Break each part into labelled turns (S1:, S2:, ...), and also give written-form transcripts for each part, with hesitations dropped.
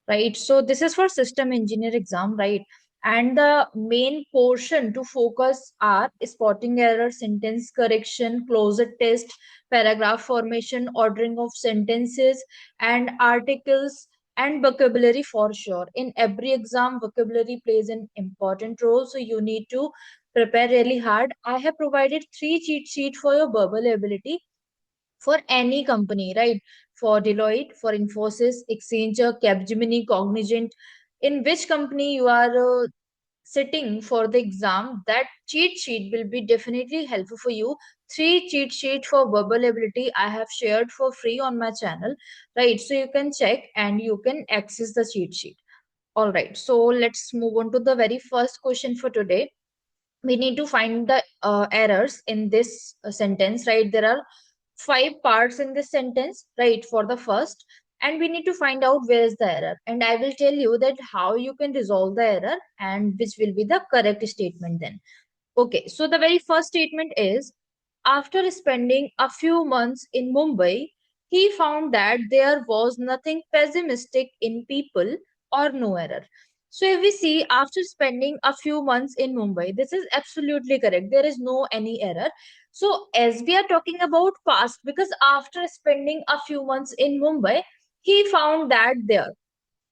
S1: right? So this is for system engineer exam, right? And the main portion to focus are spotting error, sentence correction, closet test, paragraph formation, ordering of sentences and articles, and vocabulary for sure. In every exam, vocabulary plays an important role, so you need to prepare really hard. I have provided 3 cheat sheets for your verbal ability for any company, right? For Deloitte, for Infosys, Accenture, Capgemini, Cognizant, in which company you are sitting for the exam, that cheat sheet will be definitely helpful for you. 3 cheat sheet for verbal ability I have shared for free on my channel, right? So you can check and you can access the cheat sheet. All right, so let's move on to the very first question for today. We need to find the errors in this sentence, right? There are 5 parts in this sentence, right, for the first, and we need to find out where is the error, and I will tell you that how you can resolve the error and which will be the correct statement then. Okay, so the very first statement is, after spending a few months in Mumbai, he found that there was nothing pessimistic in people or no error. So if we see after spending a few months in Mumbai, this is absolutely correct. There is no any error. So as we are talking about past, because after spending a few months in Mumbai, he found that there,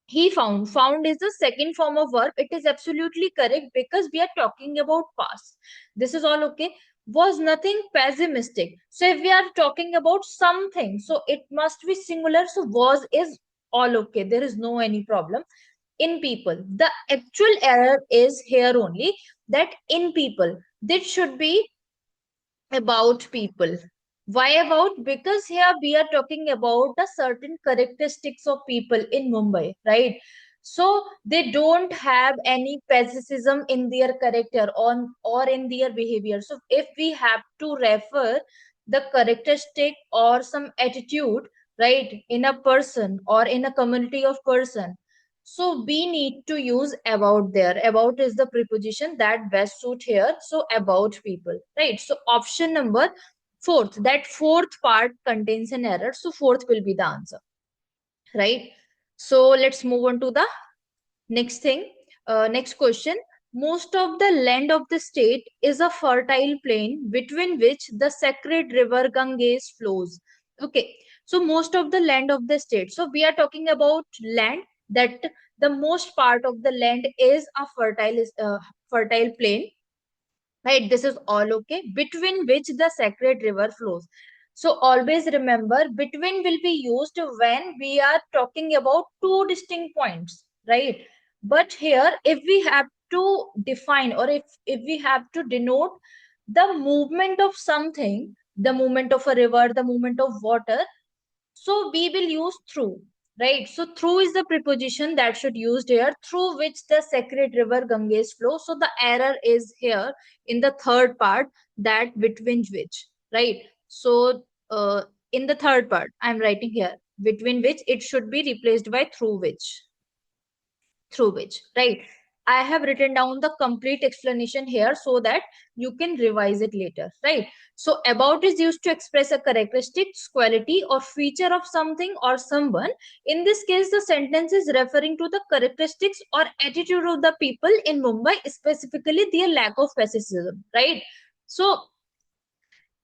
S1: he found is the second form of verb. It is absolutely correct because we are talking about past. This is all okay. Was nothing pessimistic. So if we are talking about something, so it must be singular. So was is all okay, there is no any problem. In people, the actual error is here only, that in people, this should be about people. Why about? Because here we are talking about the certain characteristics of people in Mumbai, right? So they don't have any pessimism in their character on or in their behavior. So if we have to refer the characteristic or some attitude, right, in a person or in a community of person, so we need to use about there. About is the preposition that best suit here. So about people, right? So option number fourth, that fourth part contains an error. So fourth will be the answer, right? So let's move on to the next thing. Next question. Most of the land of the state is a fertile plain between which the sacred river Ganges flows. Okay, so most of the land of the state. So we are talking about land, that the most part of the land is a fertile plain, right? This is all okay. Between which the sacred river flows. So always remember, between will be used when we are talking about two distinct points, right? But here, if we have to define, or if we have to denote the movement of something, the movement of a river, the movement of water, so we will use through, right? So through is the preposition that should used here, through which the sacred river Ganges flow. So the error is here in the third part, that between which, right? So in the third part, I'm writing here between which, it should be replaced by through which, through which, right? I have written down the complete explanation here so that you can revise it later, right? So about is used to express a characteristic, quality or feature of something or someone. In this case, the sentence is referring to the characteristics or attitude of the people in Mumbai, specifically their lack of pessimism, right? So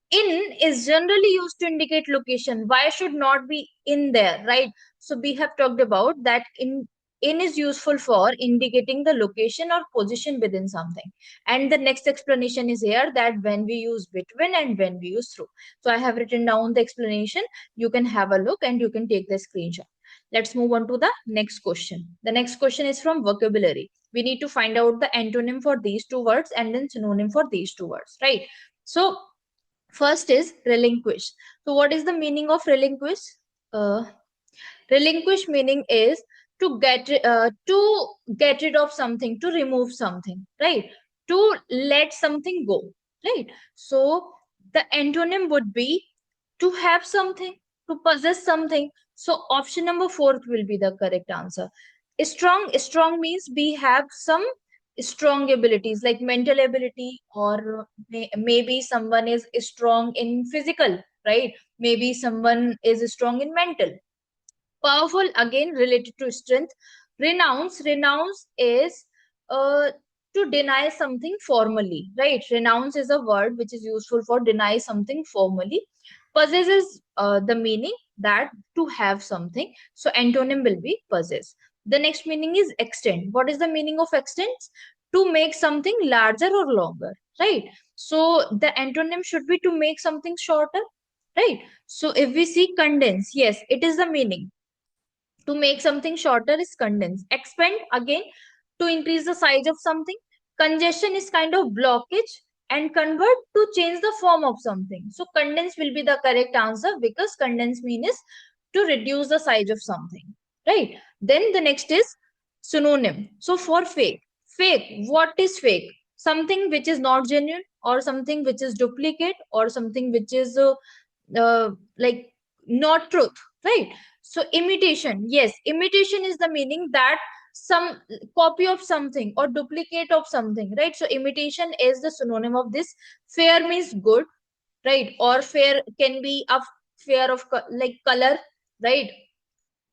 S1: in is generally used to indicate location. Why should not be in there, right? So we have talked about that in is useful for indicating the location or position within something. And the next explanation is here, that when we use between and when we use through. So I have written down the explanation. You can have a look and you can take the screenshot. Let's move on to the next question. The next question is from vocabulary. We need to find out the antonym for these two words and then synonym for these two words, right? So first is relinquish. So what is the meaning of relinquish? Uh, Relinquish meaning is to get rid of something, to remove something, right? To let something go, right? So the antonym would be to have something, to possess something. So option number fourth will be the correct answer. Strong means we have some strong abilities like mental ability, or maybe someone is strong in physical, right? Maybe someone is strong in mental. Powerful, again related to strength. Renounce is to deny something formally, right? Renounce is a word which is useful for deny something formally. Possess is the meaning that to have something. So antonym will be possess. The next meaning is extend. What is the meaning of extend? To make something larger or longer, right? So the antonym should be to make something shorter, right? So if we see condense, yes, it is the meaning to make something shorter is condense. Expand again to increase the size of something. Congestion is kind of blockage, and convert to change the form of something. So condense will be the correct answer because condense mean is to reduce the size of something, right? Then the next is synonym. So for fake, what is fake? Something which is not genuine, or something which is duplicate, or something which is like not truth, right? So imitation, yes, imitation is the meaning that some copy of something or duplicate of something, right? So imitation is the synonym of this. Fair means good, right? Or fair can be a fair of like color, right?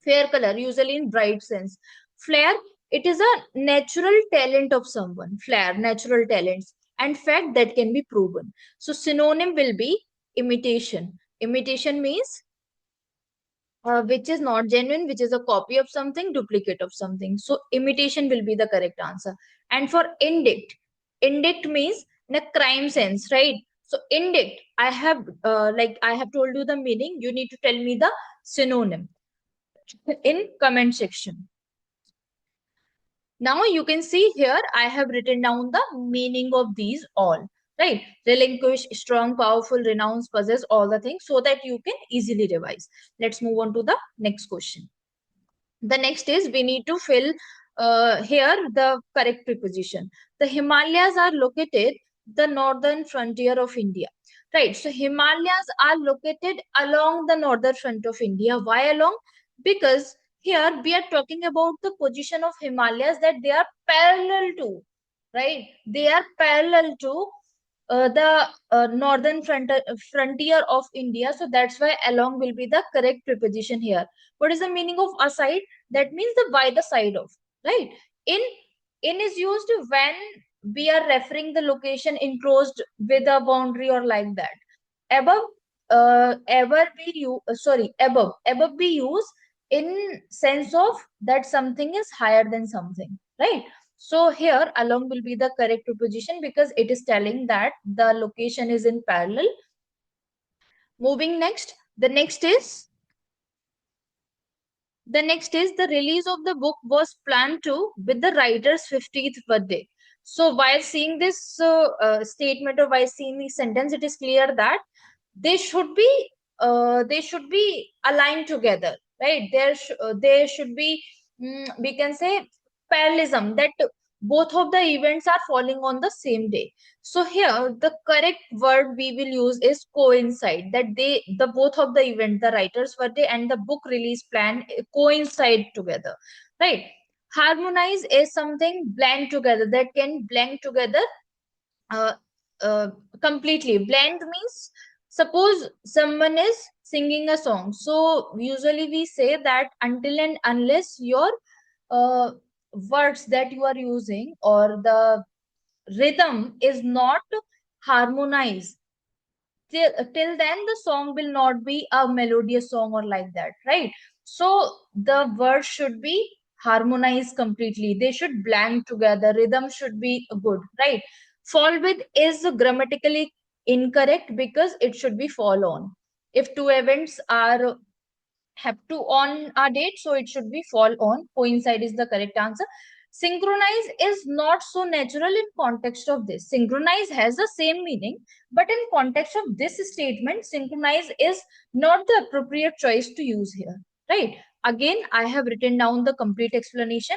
S1: Fair color usually in bright sense. Flair, it is a natural talent of someone. Flair, natural talents, and fact that can be proven. So synonym will be imitation. Imitation means which is not genuine, which is a copy of something, duplicate of something. So imitation will be the correct answer. And for indict, indict means in a crime sense, right? So indict, I have told you the meaning. You need to tell me the synonym in comment section. Now you can see here I have written down the meaning of these all, right? Relinquish, strong, powerful, renounce, possess, all the things so that you can easily revise. Let's move on to the next question. The next is we need to fill here the correct preposition. The Himalayas are located the northern frontier of India. Right. So Himalayas are located along the northern front of India. Why along? Because here we are talking about the position of Himalayas that they are parallel to, right? They are parallel to the northern frontier of India. So that's why along will be the correct preposition here. What is the meaning of aside? That means the by the side of, right? In in is used when we are referring the location enclosed with a boundary or like that. Above, ever be you sorry above be used in sense of that something is higher than something, right? So here along will be the correct preposition because it is telling that the location is in parallel. Moving next, the next is the release of the book was planned to with the writer's 50th birthday. So while seeing this statement or while seeing the sentence, it is clear that they should be aligned together, right? There should be, we can say, parallelism, that both of the events are falling on the same day. So here the correct word we will use is coincide, that the both of the event, the writer's birthday and the book release plan, coincide together, right? Harmonize is something blend together, that can blend together uh, uh, completely. Blend means suppose someone is singing a song, so usually we say that until and unless your uh, words that you are using or the rhythm is not harmonized, till then the song will not be a melodious song or like that, right? So the words should be harmonized completely, they should blend together, rhythm should be good, right? Fall with is grammatically incorrect because it should be fall on. If two events are have to on a date, so it should be fall on. Coincide is the correct answer. Synchronize is not so natural in context of this. Synchronize has the same meaning, but in context of this statement, synchronize is not the appropriate choice to use here, right? Again, I have written down the complete explanation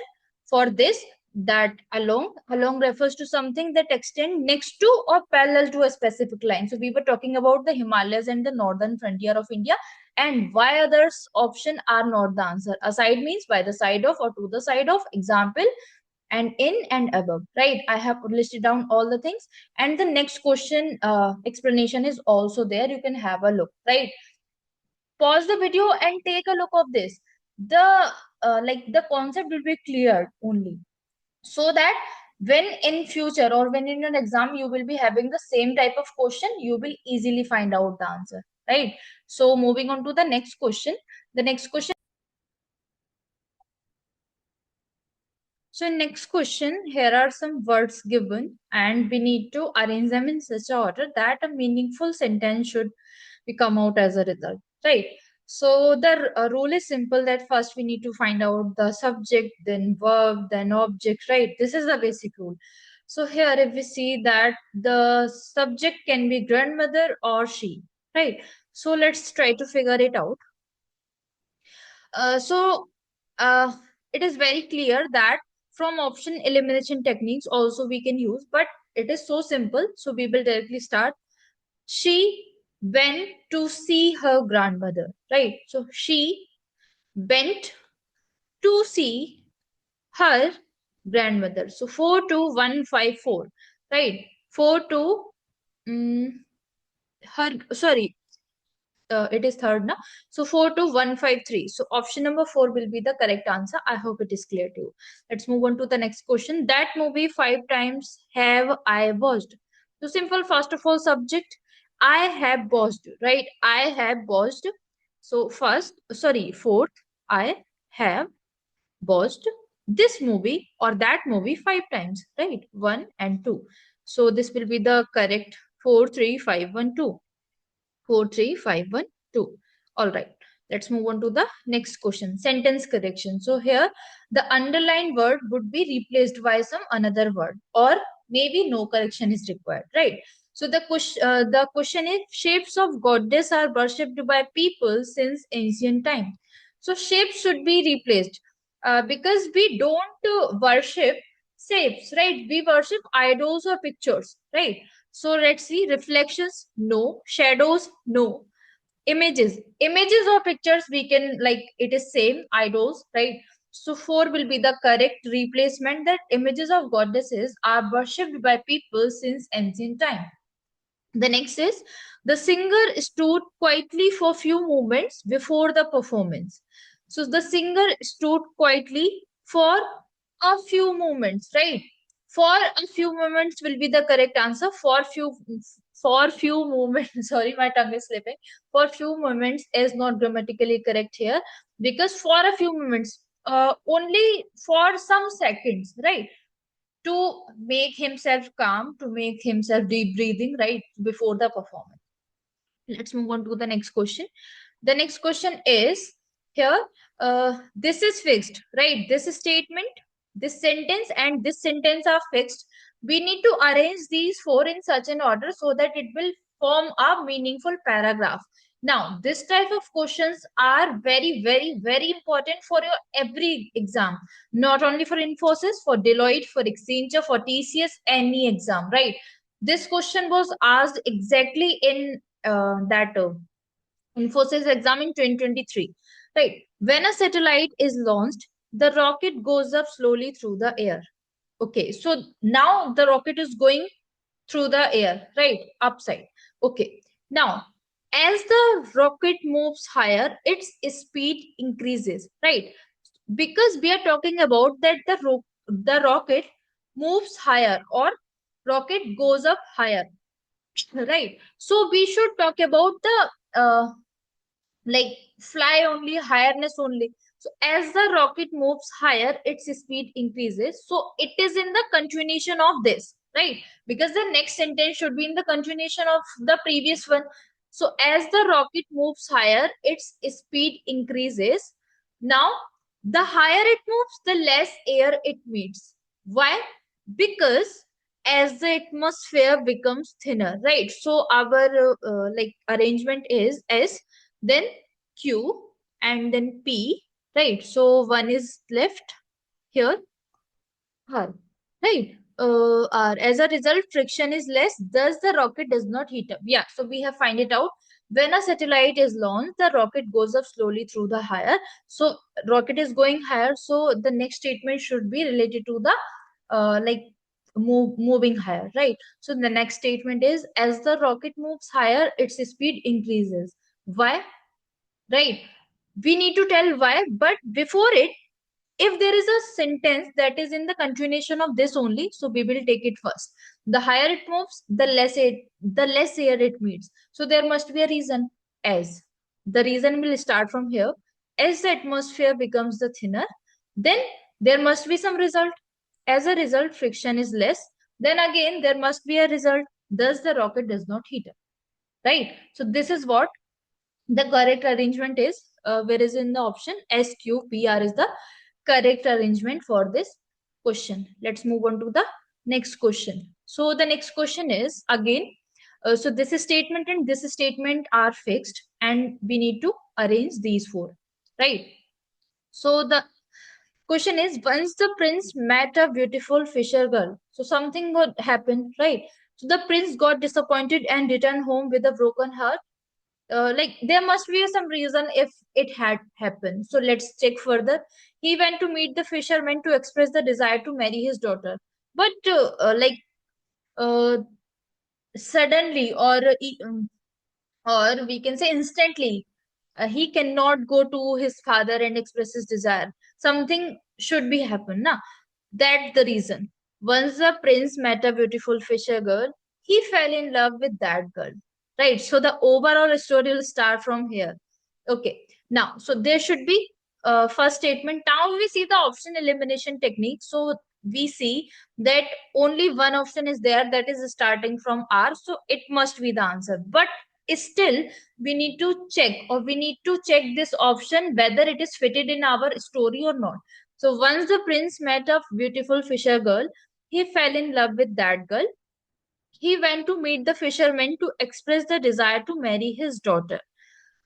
S1: for this, that along refers to something that extend next to or parallel to a specific line. So we were talking about the Himalayas and the northern frontier of India, and why others option are not the answer. Aside means by the side of or to the side of. Example, and in and above, right? I have listed down all the things, and the next question explanation is also there, you can have a look, right? Pause the video and take a look of this. The like the concept will be clear only, so that when in future or when in an exam you will be having the same type of question, you will easily find out the answer, right? So moving on to the next question. The next question. So next question, here are some words given and we need to arrange them in such a order that a meaningful sentence should be come out as a result, right? So the rule is simple, that first we need to find out the subject, then verb, then object, right? This is the basic rule. So here if we see that the subject can be grandmother or she, right? So let's try to figure it out. So it is very clear that from option elimination techniques also we can use, but it is so simple. So we will directly start. She went to see her grandmother, right? So she went to see her grandmother. So 42154, right? 4 to her, sorry, it is third now. So 42153. So option number 4 will be the correct answer. I hope it is clear to you. Let's move on to the next question. That movie 5 times have I watched? So simple. First of all, subject. I have watched, right? I have watched. So first, sorry, fourth, I have watched this movie or that movie 5 times, right? 1 and 2. So this will be the correct 43512. 43512. All right. Let's move on to the next question. Sentence correction. So here the underlined word would be replaced by some another word, or maybe no correction is required, right? So the question is, shapes of goddess are worshipped by people since ancient time. So shapes should be replaced because we don't worship shapes, right? We worship idols or pictures, right? So let's see. Reflections, no. Shadows, no. Images. Images or pictures, we can, like, it is same. Idols, right? So 4 will be the correct replacement, that images of goddesses are worshipped by people since ancient time. The next is, the singer stood quietly for few moments before the performance. So the singer stood quietly for a few moments, right? For a few moments will be the correct answer. For few moments. Sorry, my tongue is slipping. For few moments is not grammatically correct here, because for a few moments, only for some seconds, right? To make himself calm, to make himself deep breathing, right, before the performance. Let's move on to the next question. The next question is here, this is fixed, right? This statement, this sentence, and this sentence are fixed. We need to arrange these four in such an order so that it will form a meaningful paragraph. Now, this type of questions are very, very, very important for your every exam, not only for Infosys, for Deloitte, for Accenture, for TCS, any exam, right? This question was asked exactly in that Infosys exam in 2023, right? When a satellite is launched, the rocket goes up slowly through the air. Okay, so now the rocket is going through the air, right? Upside. Okay, now as the rocket moves higher, its speed increases, right? Because we are talking about that the rocket moves higher, or rocket goes up higher, right? So we should talk about the like fly only, highness only. So as the rocket moves higher, its speed increases. So it is in the continuation of this, right? Because the next sentence should be in the continuation of the previous one. So as the rocket moves higher, its speed increases. Now the higher it moves, the less air it meets. Why? Because as the atmosphere becomes thinner, right? So our like arrangement is S, then Q, and then P, right? So one is left here, R, right? R. As a result, friction is less, thus the rocket does not heat up. Yeah, so we have find it out. When a satellite is launched, the rocket goes up slowly through the higher. So rocket is going higher. So the next statement should be related to the like moving higher, right? So the next statement is, as the rocket moves higher, its speed increases. Why? Right? We need to tell why, but before it, if there is a sentence that is in the continuation of this only, so we will take it first. The higher it moves, the less air it meets. So there must be a reason. As the reason will start from here. As the atmosphere becomes the thinner, then there must be some result. As a result, friction is less. Then again, there must be a result. Thus, the rocket does not heat up. Right. So this is what the correct arrangement is. Whereas in the option SQPR is the correct arrangement for this question. Let's move on to the next question. So the next question is again, so this statement and this statement are fixed and we need to arrange these four, right? So the question is, once the prince met a beautiful fisher girl. So something would happen, right? So the prince got disappointed and returned home with a broken heart. Like there must be some reason if it had happened. So let's check further. He went to meet the fisherman to express the desire to marry his daughter, but uh, suddenly or we can say instantly, he cannot go to his father and express his desire. Something should be happen na. That's the reason. Once the prince met a beautiful fisher girl, he fell in love with that girl. Right. So the overall story will start from here. Okay. Now, so there should be first statement. Now we see the option elimination technique. So we see that only one option is there, that is starting from R. So it must be the answer. But still, we need to check, or we need to check this option whether it is fitted in our story or not. So once the prince met a beautiful fisher girl, he fell in love with that girl. He went to meet the fisherman to express the desire to marry his daughter.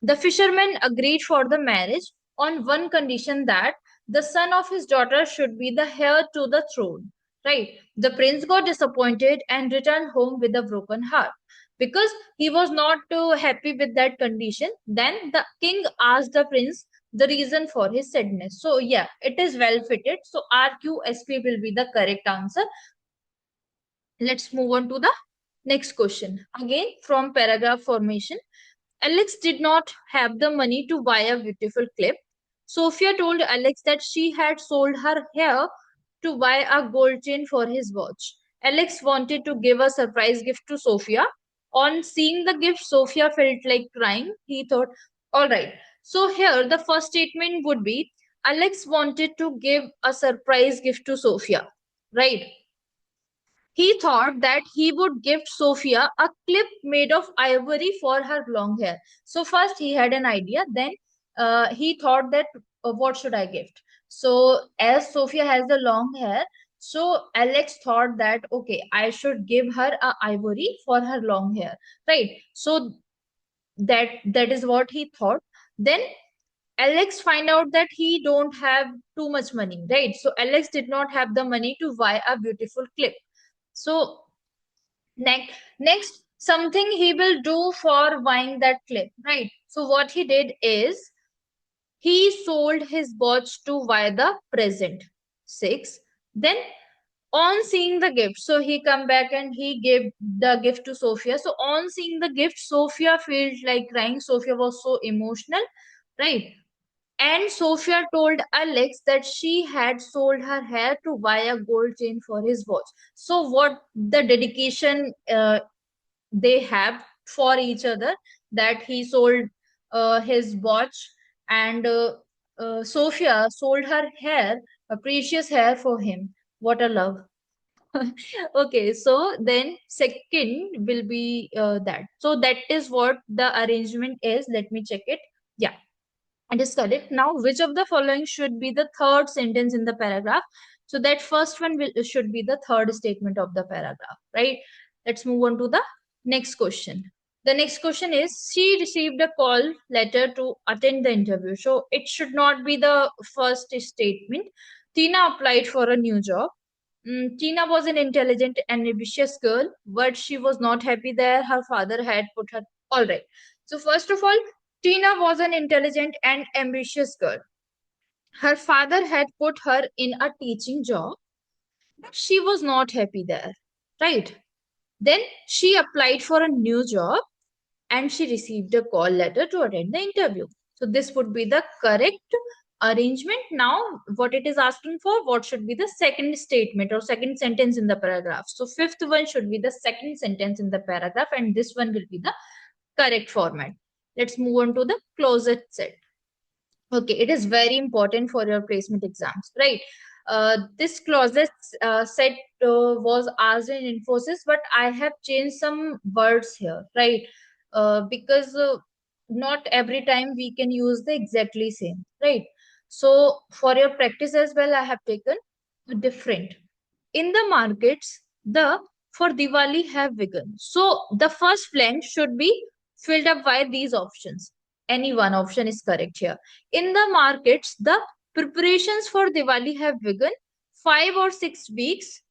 S1: The fisherman agreed for the marriage on one condition, that the son of his daughter should be the heir to the throne. Right? The prince got disappointed and returned home with a broken heart because he was not too happy with that condition. Then the king asked the prince the reason for his sadness. So yeah, it is well fitted. So RQSP will be the correct answer. Let's move on to the next question. Again, from paragraph formation. Alex did not have the money to buy a beautiful clip. Sophia told Alex that she had sold her hair to buy a gold chain for his watch. Alex wanted to give a surprise gift to Sophia. On seeing the gift, Sophia felt like crying. He thought, all right. So here, the first statement would be Alex wanted to give a surprise gift to Sophia, right? He thought that he would gift Sophia a clip made of ivory for her long hair. So first he had an idea, then he thought that what should I gift? So as Sophia has the long hair, so Alex thought that okay, I should give her a ivory for her long hair, right? So that is what he thought. Then Alex find out that he don't have too much money, right? So Alex did not have the money to buy a beautiful clip. So next, something he will do for buying that clip, right? So what he did is he sold his watch to buy the present. Six. Then on seeing the gift, so he come back and he gave the gift to Sophia. So on seeing the gift, Sophia felt like crying. Sophia was so emotional, right? And Sophia told Alex that she had sold her hair to buy a gold chain for his watch. So what the dedication they have for each other, that he sold his watch, and Sophia sold her hair, a precious hair for him. What a love. Okay, so then second will be that. So that is what the arrangement is. Let me check it. Yeah, it is correct. Now, which of the following should be the third sentence in the paragraph? So that first one should be the third statement of the paragraph, right? Let's move on to the next question. The next question is, she received a call letter to attend the interview. So it should not be the first statement. Tina applied for a new job. Tina was an intelligent and ambitious girl, but she was not happy there. Her father had put her. All right. So, first of all, Tina was an intelligent and ambitious girl. Her father had put her in a teaching job, but she was not happy there. Right. Then she applied for a new job and she received a call letter to attend the interview. So, this would be the correct arrangement. Now what it is asking for, what should be the second statement or second sentence in the paragraph. So fifth one should be the second sentence in the paragraph, and this one will be the correct format. Let's move on to the closet set. Okay, it is very important for your placement exams, right? This closet set was asked in Infosys, but I have changed some words here, right? Because not every time we can use the exactly same, right? So for your practice as well, I have taken different. In the markets, the for Diwali have begun. So the first blank should be filled up by these options. Any one option is correct here. In the markets, the preparations for Diwali have begun 5 or 6 weeks.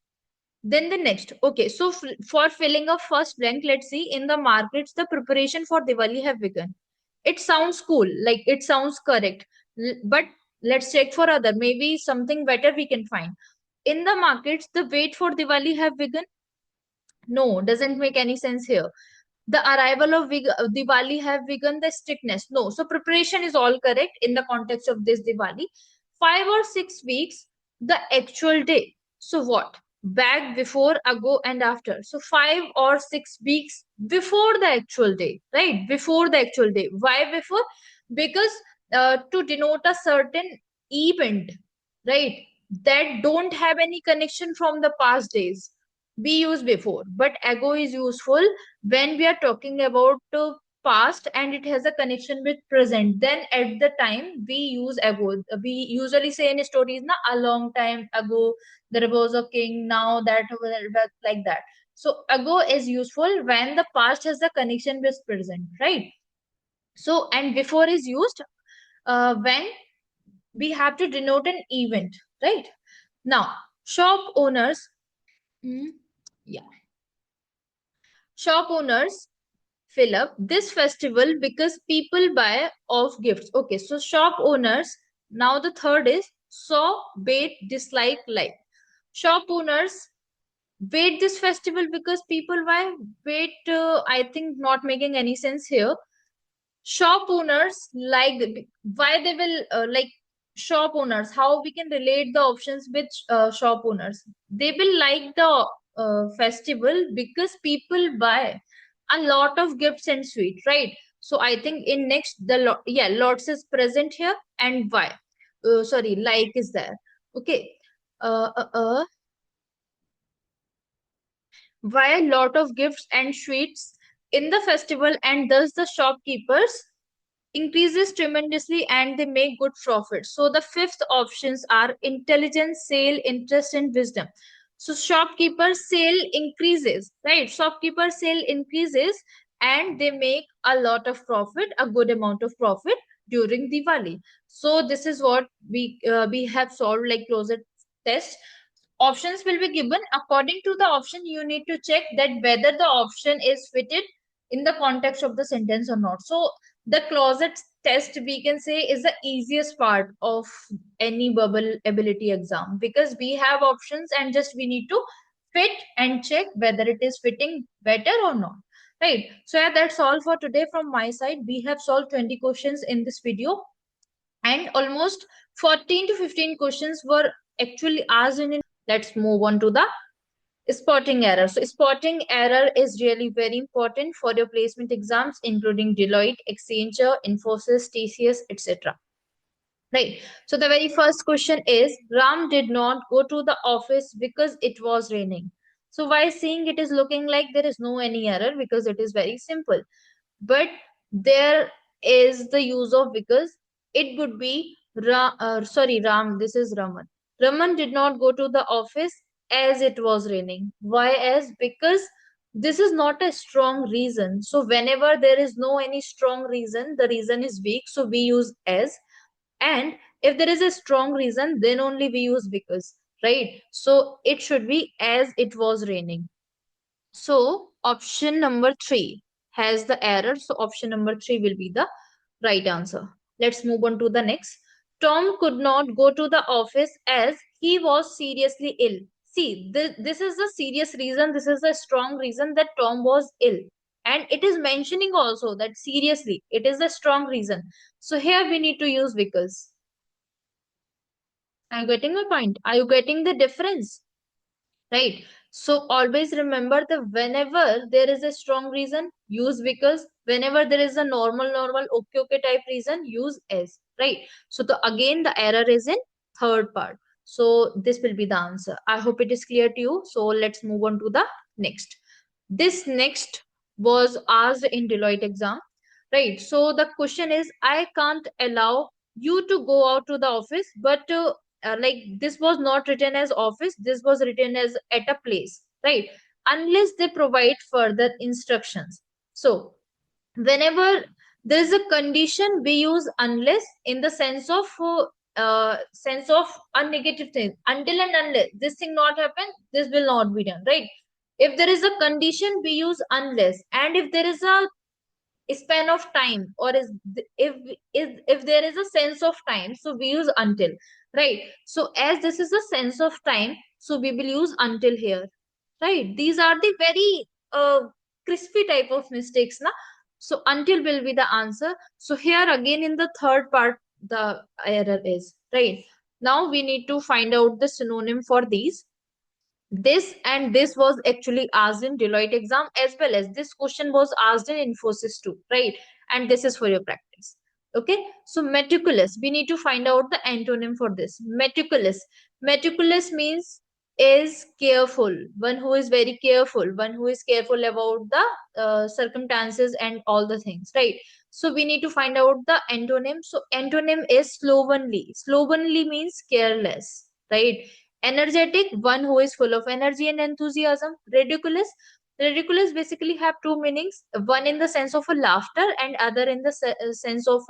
S1: Then the next. Okay, so for filling up first blank, let's see. In the markets, the preparation for Diwali have begun. It sounds cool, like it sounds correct. But let's check for other. Maybe something better we can find. In the markets, the wait for Diwali have begun. No, doesn't make any sense here. The arrival of Diwali have begun the strictness. No, so preparation is all correct in the context of this Diwali. 5 or 6 weeks, the actual day. So what? Back, before, ago, and after. So 5 or 6 weeks before the actual day, right? Before the actual day. Why before? Because to denote a certain event, right? That don't have any connection from the past days. We use before, but ago is useful when we are talking about past and it has a connection with present. Then at the time we use ago. We usually say in stories na, a long time ago there was a king, now that, like that. So ago is useful when the past has a connection with present, right? So and before is used when we have to denote an event, right? Now shop owners, mm, yeah, shop owners fill up this festival because people buy off gifts. Okay, so shop owners. Now the third is saw, bait, dislike, like. Shop owners wait this festival because people buy. Wait, I think not making any sense here. Shop owners like why they will like shop owners, how we can relate the options with shop owners. They will like the festival because people buy a lot of gifts and sweet, right? So I think in next the yeah, lots is present here, and why, sorry, like is there. Okay, uh, uh, uh, why a lot of gifts and sweets in the festival, and thus the shopkeepers increases tremendously and they make good profit. So the fifth options are intelligence, sale, interest, and wisdom. So shopkeeper sale increases, right? Shopkeeper sale increases and they make a lot of profit, a good amount of profit during Diwali. So this is what we have solved like closet test. Options will be given. According to the option, you need to check that whether the option is fitted in the context of the sentence or not. So the closet test, we can say, is the easiest part of any verbal ability exam because we have options and just we need to fit and check whether it is fitting better or not, right? So yeah, that's all for today from my side. We have solved 20 questions in this video, and almost 14 to 15 questions were actually asked in. Let's move on to the spotting error. So spotting error is really very important for your placement exams, including Deloitte, Accenture, Infosys, TCS, etc. Right. So the very first question is Ram did not go to the office because it was raining. So why seeing it is looking like there is no any error, because it is very simple. But there is the use of because. It would be sorry, Ram, this is Raman. Raman did not go to the office as it was raining. Why as? Because this is not a strong reason. So whenever there is no any strong reason, the reason is weak. So we use as. And if there is a strong reason, then only we use because, right? So it should be as it was raining. So option number 3 has the error. So option number 3 will be the right answer. Let's move on to the next. Tom could not go to the office as he was seriously ill. See, this is the serious reason. This is a strong reason that Tom was ill. And it is mentioning also that seriously, it is a strong reason. So here we need to use because. Are you getting my point? Are you getting the difference? Right? So always remember that whenever there is a strong reason, use because. Whenever there is a normal, okay type reason, use as. Right? So again, the error is in third part. So this will be the answer. I hope it is clear to you. So let's move on to the next. This next was asked in Deloitte exam. Right? So the question is, I can't allow you to go out to the office, but like this was not written as office, this was written as at a place, right? Unless they provide further instructions. So whenever there is a condition, we use unless in the sense of a negative thing. Until and unless this thing not happen, this will not be done, right? If there is a condition, we use unless. And if there is a span of time, or if there is a sense of time, so we use until, right? So as this is a sense of time, so we will use until here, right? These are the very crispy type of mistakes na. So until will be the answer. So here again in the third part the error is, right? Now we need to find out the synonym for these. This and this was actually asked in Deloitte exam, as well as this question was asked in Infosys too, right? And this is for your practice. Okay, so meticulous, we need to find out the antonym for this. Meticulous. Meticulous means is careful, one who is very careful, one who is careful about the circumstances and all the things, right? So we need to find out the antonym. So antonym is slovenly. Slovenly means careless, right? Energetic, one who is full of energy and enthusiasm. Ridiculous. Ridiculous basically have two meanings, one in the sense of a laughter and other in the sense of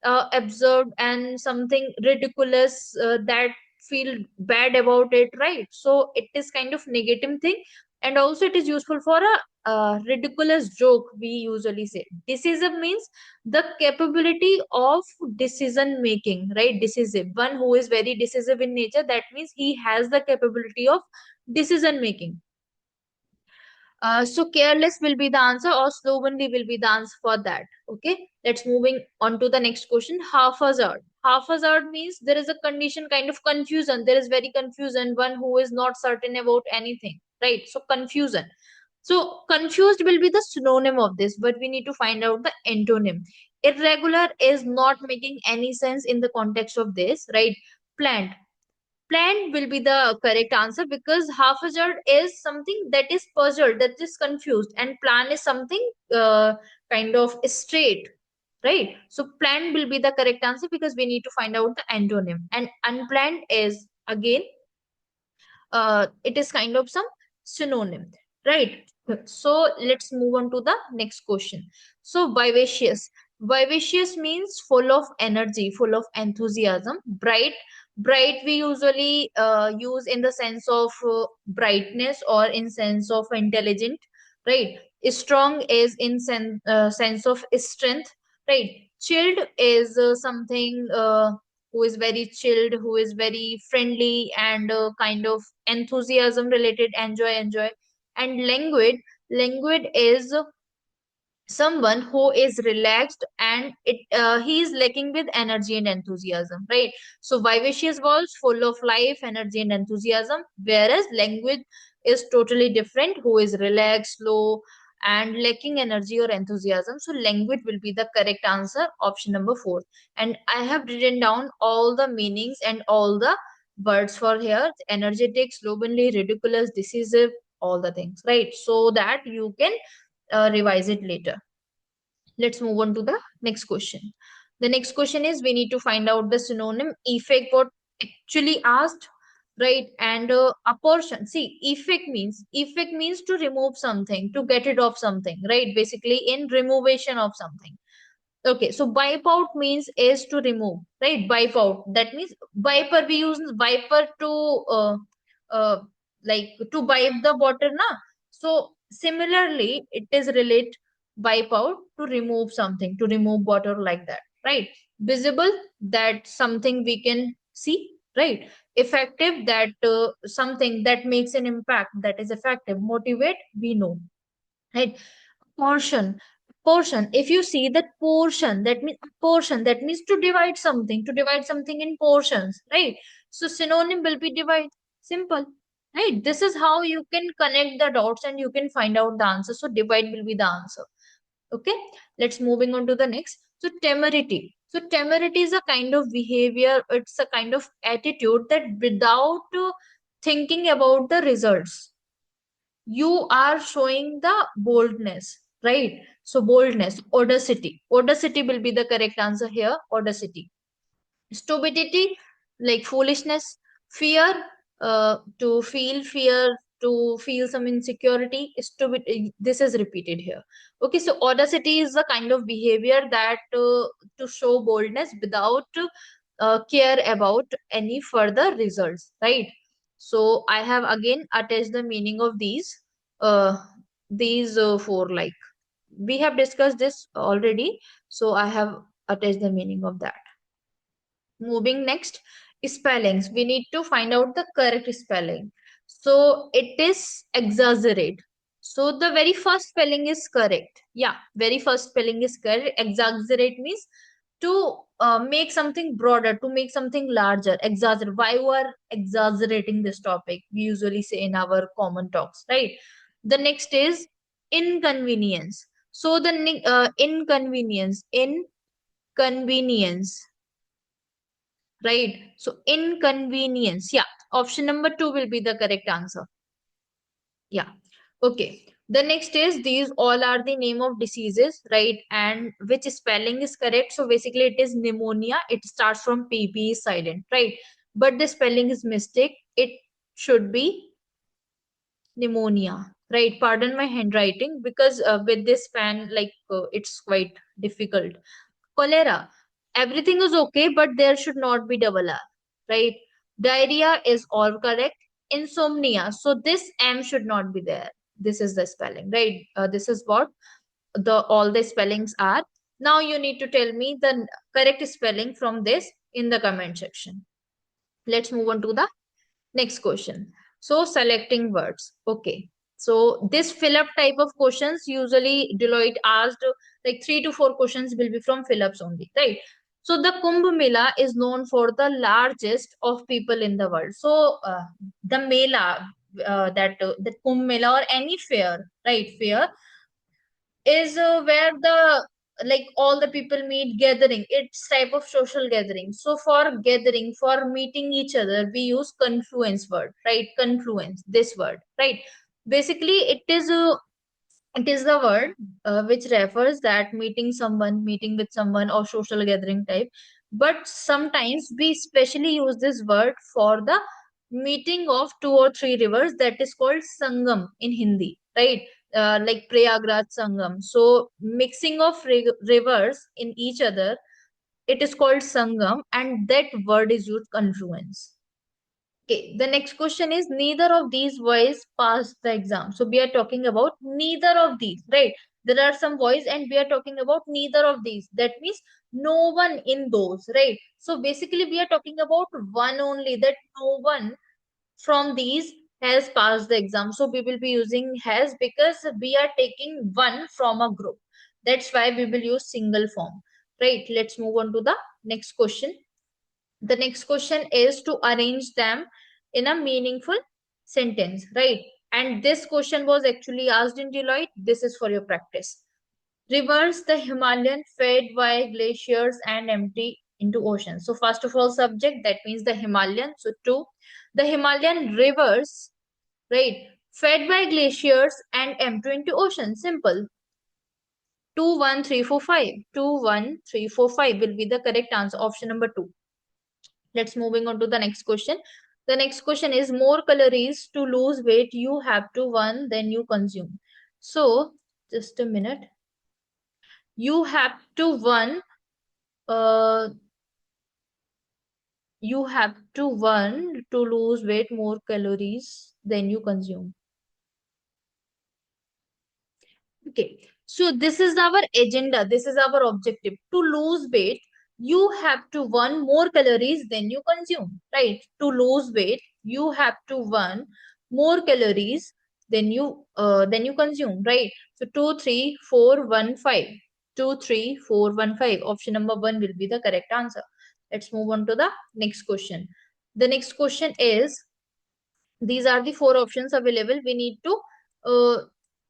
S1: a absurd and something ridiculous, that feel bad about it, right? So it is kind of negative thing. And also it is useful for a ridiculous joke, we usually say. Decisive means the capability of decision making, right? Decisive, one who is very decisive in nature, that means he has the capability of decision making. So careless will be the answer, or slovenly will be the answer for that. Okay, let's moving on to the next question. Haphazard. Haphazard means there is a condition kind of confusion. There is very confusion, one who is not certain about anything, right? So confusion. So confused will be the synonym of this, but we need to find out the antonym. Irregular is not making any sense in the context of this, right? Planned. Planned will be the correct answer, because haphazard is something that is puzzled, that is confused, and plan is something kind of straight, right? So planned will be the correct answer, because we need to find out the antonym. And unplanned is again it is kind of some synonym, right? So let's move on to the next question. So vivacious. Vivacious means full of energy, full of enthusiasm. Bright. Bright we usually use in the sense of brightness, or in sense of intelligent, right? Strong is in sense of strength, right? Chilled is something who is very chilled, who is very friendly, and kind of enthusiasm related, enjoy. And languid. Languid is someone who is relaxed, and he is lacking with energy and enthusiasm, right? So vivacious was full of life, energy and enthusiasm, whereas languid is totally different, who is relaxed, slow, and lacking energy or enthusiasm. So languid will be the correct answer, option number 4. And I have written down all the meanings and all the words for here: energetic, slovenly, ridiculous, decisive, all the things, right? So that you can revise it later. Let's move on to the next question. The next question is, we need to find out the synonym. Effect, what actually asked, right? And apportion. See, effect means to remove something, to get rid of something, right? Basically, in removation of something. Okay, so wipe out means is to remove, right? Wipe out. That means wiper. We use wiper to uh, like to wipe the water, na. So similarly, it is relate wipe out to remove something, to remove water like that, right? Visible, that something we can see, right? Effective, that something that makes an impact, that is effective. Motivate, we know, right? Portion. Portion. If you see that portion, that means to divide something in portions, right? So synonym will be divide. Simple, right? This is how you can connect the dots and you can find out the answer. So divide will be the answer. Okay, let's moving on to the next. So temerity. So temerity is a kind of behavior. It's a kind of attitude that without thinking about the results, you are showing the boldness, right? So boldness, audacity. Audacity will be the correct answer here. Audacity. Stupidity, like foolishness. Fear, to feel some insecurity. Stupid, this is repeated here. Okay, so audacity is the kind of behavior that to show boldness without care about any further results, right? So I have again attached the meaning of uh, these four. Like we have discussed this already, so I have attached the meaning of that. Moving next, spellings. We need to find out the correct spelling. So it is exaggerate. So the very first spelling is correct. Yeah, very first spelling is correct. Exaggerate means to make something broader, to make something larger. Exaggerate. Why we are exaggerating this topic? We usually say in our common talks, right? The next is inconvenience. So the inconvenience, right? So inconvenience. Yeah. Option number two will be the correct answer. Yeah. Okay. The next is these all are the name of diseases, right? And which spelling is correct? So basically it is pneumonia. It starts from PP is silent, right? But the spelling is mistake. It should be pneumonia, right? Pardon my handwriting because with this pen, like it's quite difficult. Cholera. Everything is okay, but there should not be double R, right? Diarrhea is all correct. Insomnia. So this M should not be there. This is the spelling, right? This is what the all the spellings are. Now you need to tell me the correct spelling from this in the comment section. Let's move on to the next question. So selecting words. Okay. So this fill-up type of questions usually Deloitte asked like 3 to 4 questions will be from fill-ups only, right? So the Kumbh Mela is known for the largest of people in the world. So the Mela, that Kumbh Mela or any fair, right? Fair is where the like all the people meet gathering. It's type of social gathering. So for gathering, for meeting each other, we use confluence word, right? Confluence, this word, right? Basically it is the word which refers that meeting with someone or social gathering type. But sometimes we specially use this word for the meeting of 2 or 3 rivers, that is called Sangam in Hindi, right? Like Prayagraj Sangam. So mixing of rivers in each other, it is called Sangam, and that word is used confluence. Okay, the next question is neither of these boys passed the exam. So we are talking about neither of these, right? There are some boys and we are talking about neither of these. That means no one in those, right? So basically we are talking about one only, that no one from these has passed the exam. So we will be using has because we are taking one from a group. That's why we will use single form, right? Let's move on to the next question. The next question is to arrange them in a meaningful sentence, right? And this question was actually asked in Deloitte. This is for your practice. Rivers, the Himalayan, fed by glaciers and empty into oceans. So first of all, subject, that means the Himalayan. So two, the Himalayan rivers, right, fed by glaciers and empty into ocean. Simple. 2, 1, 3, 4, 5. 2, 1, 3, 4, 5 will be the correct answer. Option number two. Let's moving on to the next question. The next question is more calories to lose weight you have to one than you consume. So just a minute. You have to one. Uh, you have to one to lose weight more calories than you consume. Okay. So this is our agenda. This is our objective. To lose weight, you have to burn more calories than you consume, right? To lose weight, you have to burn more calories then you consume, right? So 2 3 4 1 5, 2 3 4 1 5, option number 1 will be the correct answer. Let's move on to the next question. The next question is, these are the four options available. We need to uh,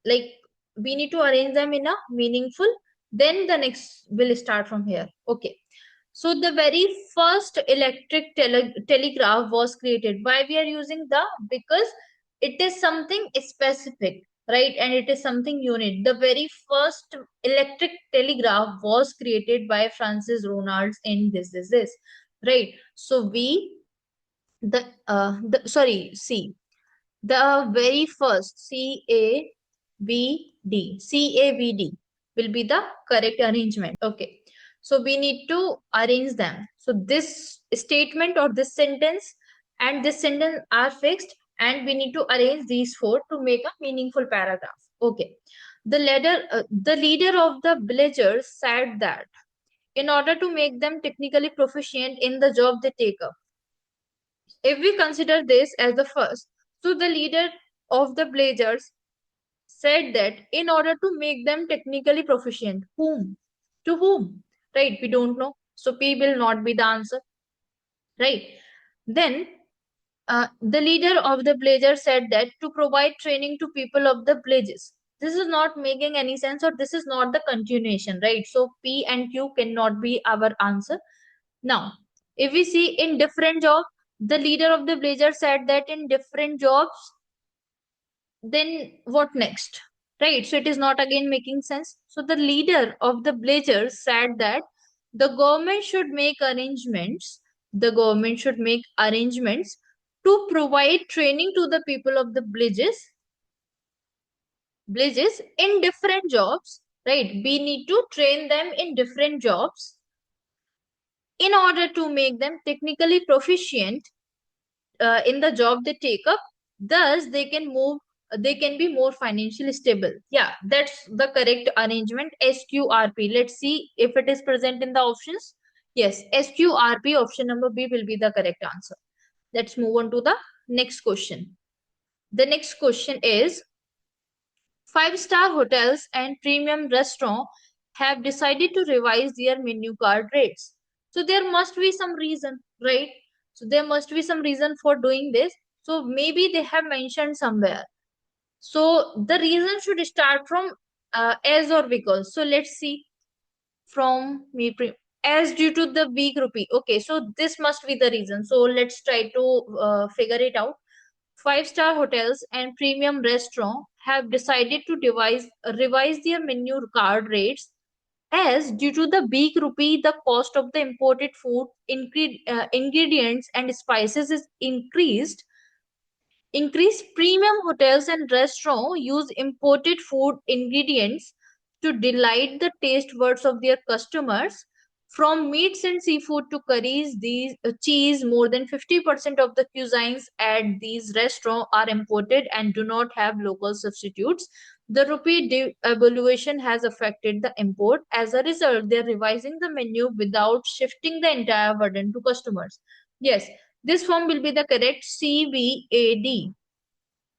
S1: like we need to arrange them in a meaningful, then the next will start from here. Okay, so the very first electric telegraph was created. Why we are using the? Because it is something specific, right? And it is something unique. The very first electric telegraph was created by Francis Ronalds in this, right? So we the sorry, C, the very first CAVD will be the correct arrangement. Okay. So we need to arrange them. So this statement or this sentence and this sentence are fixed, and we need to arrange these four to make a meaningful paragraph. Okay. The leader of the villagers said that in order to make them technically proficient in the job they take up, if we consider this as the first, so the leader of the Blazers said that in order to make them technically proficient, whom? To whom? Right? We don't know. So P will not be the answer. Right? Then the leader of the Blazers said that to provide training to people of the Blazes. This is not making any sense, or this is not the continuation, right? So P and Q cannot be our answer. Now, if we see in different job, the leader of the Blazers said that in different jobs, then what next? Right? So it is not again making sense. So the leader of the Blazers said that the government should make arrangements, the government should make arrangements to provide training to the people of the Blazes in different jobs, right? We need to train them in different jobs in order to make them technically proficient in the job they take up. Thus they can be more financially stable. Yeah, that's the correct arrangement. SQRP, let's see if it is present in the options. Yes, SQRP, option number B will be the correct answer. Let's move on to the next question. The next question is, five-star hotels and premium restaurants have decided to revise their menu card rates. So there must be some reason, right? So there must be some reason for doing this. So maybe they have mentioned somewhere. So the reason should start from as or because. So let's see from me as due to the weak rupee. Okay, so this must be the reason. So let's try to figure it out. Five-star hotels and premium restaurants have decided to revise their menu card rates as due to the weak rupee, the cost of the imported food, ingredients and spices is increased. Increased premium hotels and restaurants use imported food ingredients to delight the taste buds of their customers. From meats and seafood to curries, these cheese, more than 50% of the cuisines at these restaurants are imported and do not have local substitutes. The rupee devaluation has affected the import. As a result, they are revising the menu without shifting the entire burden to customers. Yes, this form will be the correct CVAD,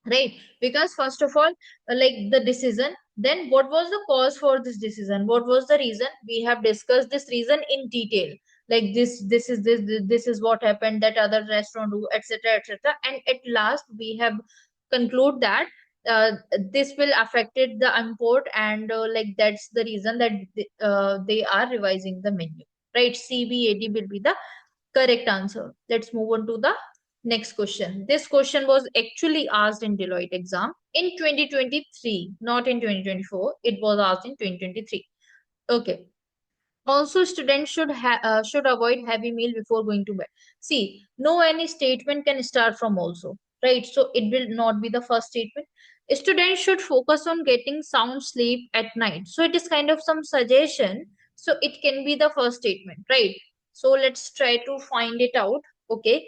S1: right? Because first of all, like the decision, then what was the cause for this decision, what was the reason? We have discussed this reason in detail, like this is what happened, that other restaurant do, etc., etc., and at last we have conclude that uh, this will affected the import, and like that's the reason that they are revising the menu, right? CVAD will be the correct answer. Let's move on to the next question. This question was actually asked in Deloitte exam in 2023, not in 2024. It was asked in 2023. Okay. Also, students should avoid heavy meal before going to bed. See, no any statement can start from also, right? So it will not be the first statement. Students should focus on getting sound sleep at night. So it is kind of some suggestion. So it can be the first statement, right? So let's try to find it out. Okay.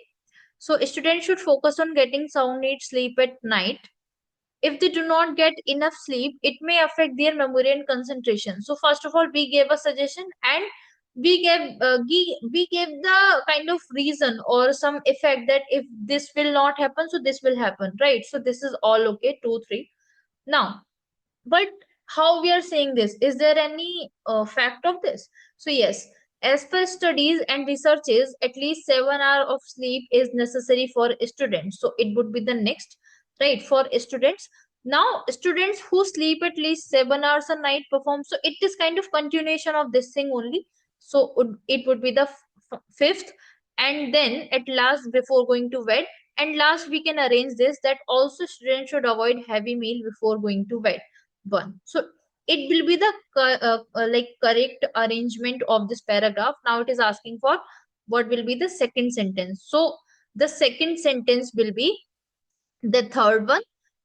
S1: So students should focus on getting sound sleep at night. If they do not get enough sleep, it may affect their memory and concentration. So first of all, we gave a suggestion, and we gave the kind of reason or some effect that if this will not happen, so this will happen, right? So this is all okay, 2 3. Now, but how we are saying this, is there any fact of this? So yes, as per studies and researches, at least 7 hours of sleep is necessary for students, so it would be the next, right, for students. Now students who sleep at least 7 hours a night perform, so it is kind of continuation of this thing only. So it would be the fifth. And then at last, before going to bed, and last we can arrange this, that also students should avoid heavy meal before going to bed. One. So it will be the like correct arrangement of this paragraph. Now it is asking for what will be the second sentence. So the second sentence will be the third one.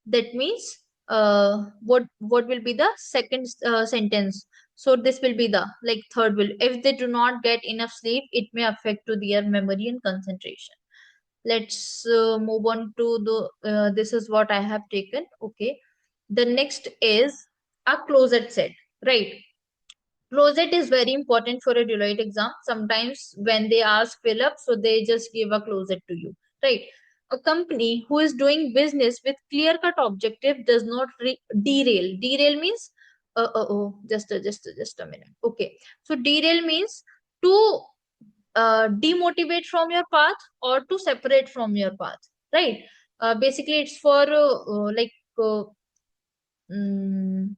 S1: That means what will be the second sentence? So this will be the like third will, if they do not get enough sleep, it may affect to their memory and concentration. Let's move on to the this is what I have taken. Okay, the next is a closet set, right? Closet is very important for a Deloitte exam. Sometimes when they ask fill up, so they just give a closet to you, right? A company who is doing business with clear cut objective does not derail. Derail means just a minute. Okay, so derail means to demotivate from your path or to separate from your path, right? Basically it's for uh, mm,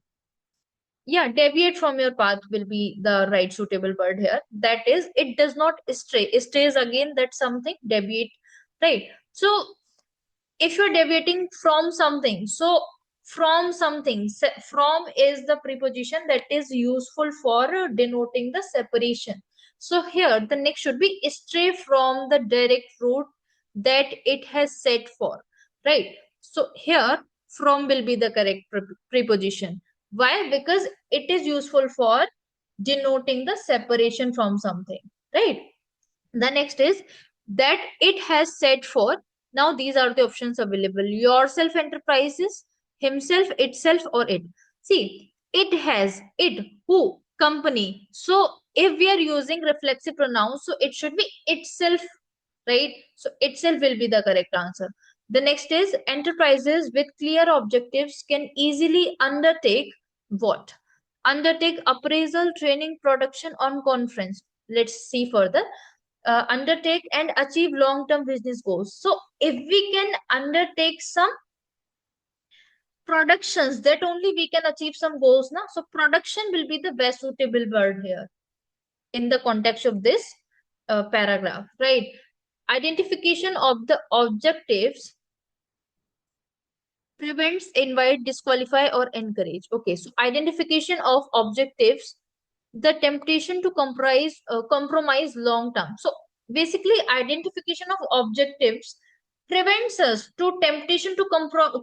S1: yeah, deviate from your path will be the right suitable word here. That is, it does not stray. Stays again, that's something, deviate, right? So if you're deviating from something, so from something, from is the preposition that is useful for denoting the separation. So here the next should be stray from the direct route that it has set for, right? So here from will be the correct preposition. Why? Because it is useful for denoting the separation from something, right? The next is that it has set for. Now these are the options available: yourself, enterprises, himself, itself, or it. See, it has, it, who, company. So if we are using reflexive pronouns, so it should be itself, right? So itself will be the correct answer. The next is enterprises with clear objectives can easily undertake what? Undertake appraisal, training, production on conference. Let's see further. Undertake and achieve long-term business goals. So if we can undertake some productions, that only we can achieve some goals now. So production will be the best suitable word here in the context of this paragraph, right? Identification of the objectives prevents, invite, disqualify, or encourage. Okay, so identification of objectives, the temptation to compromise long term. So basically identification of objectives prevents us to temptation to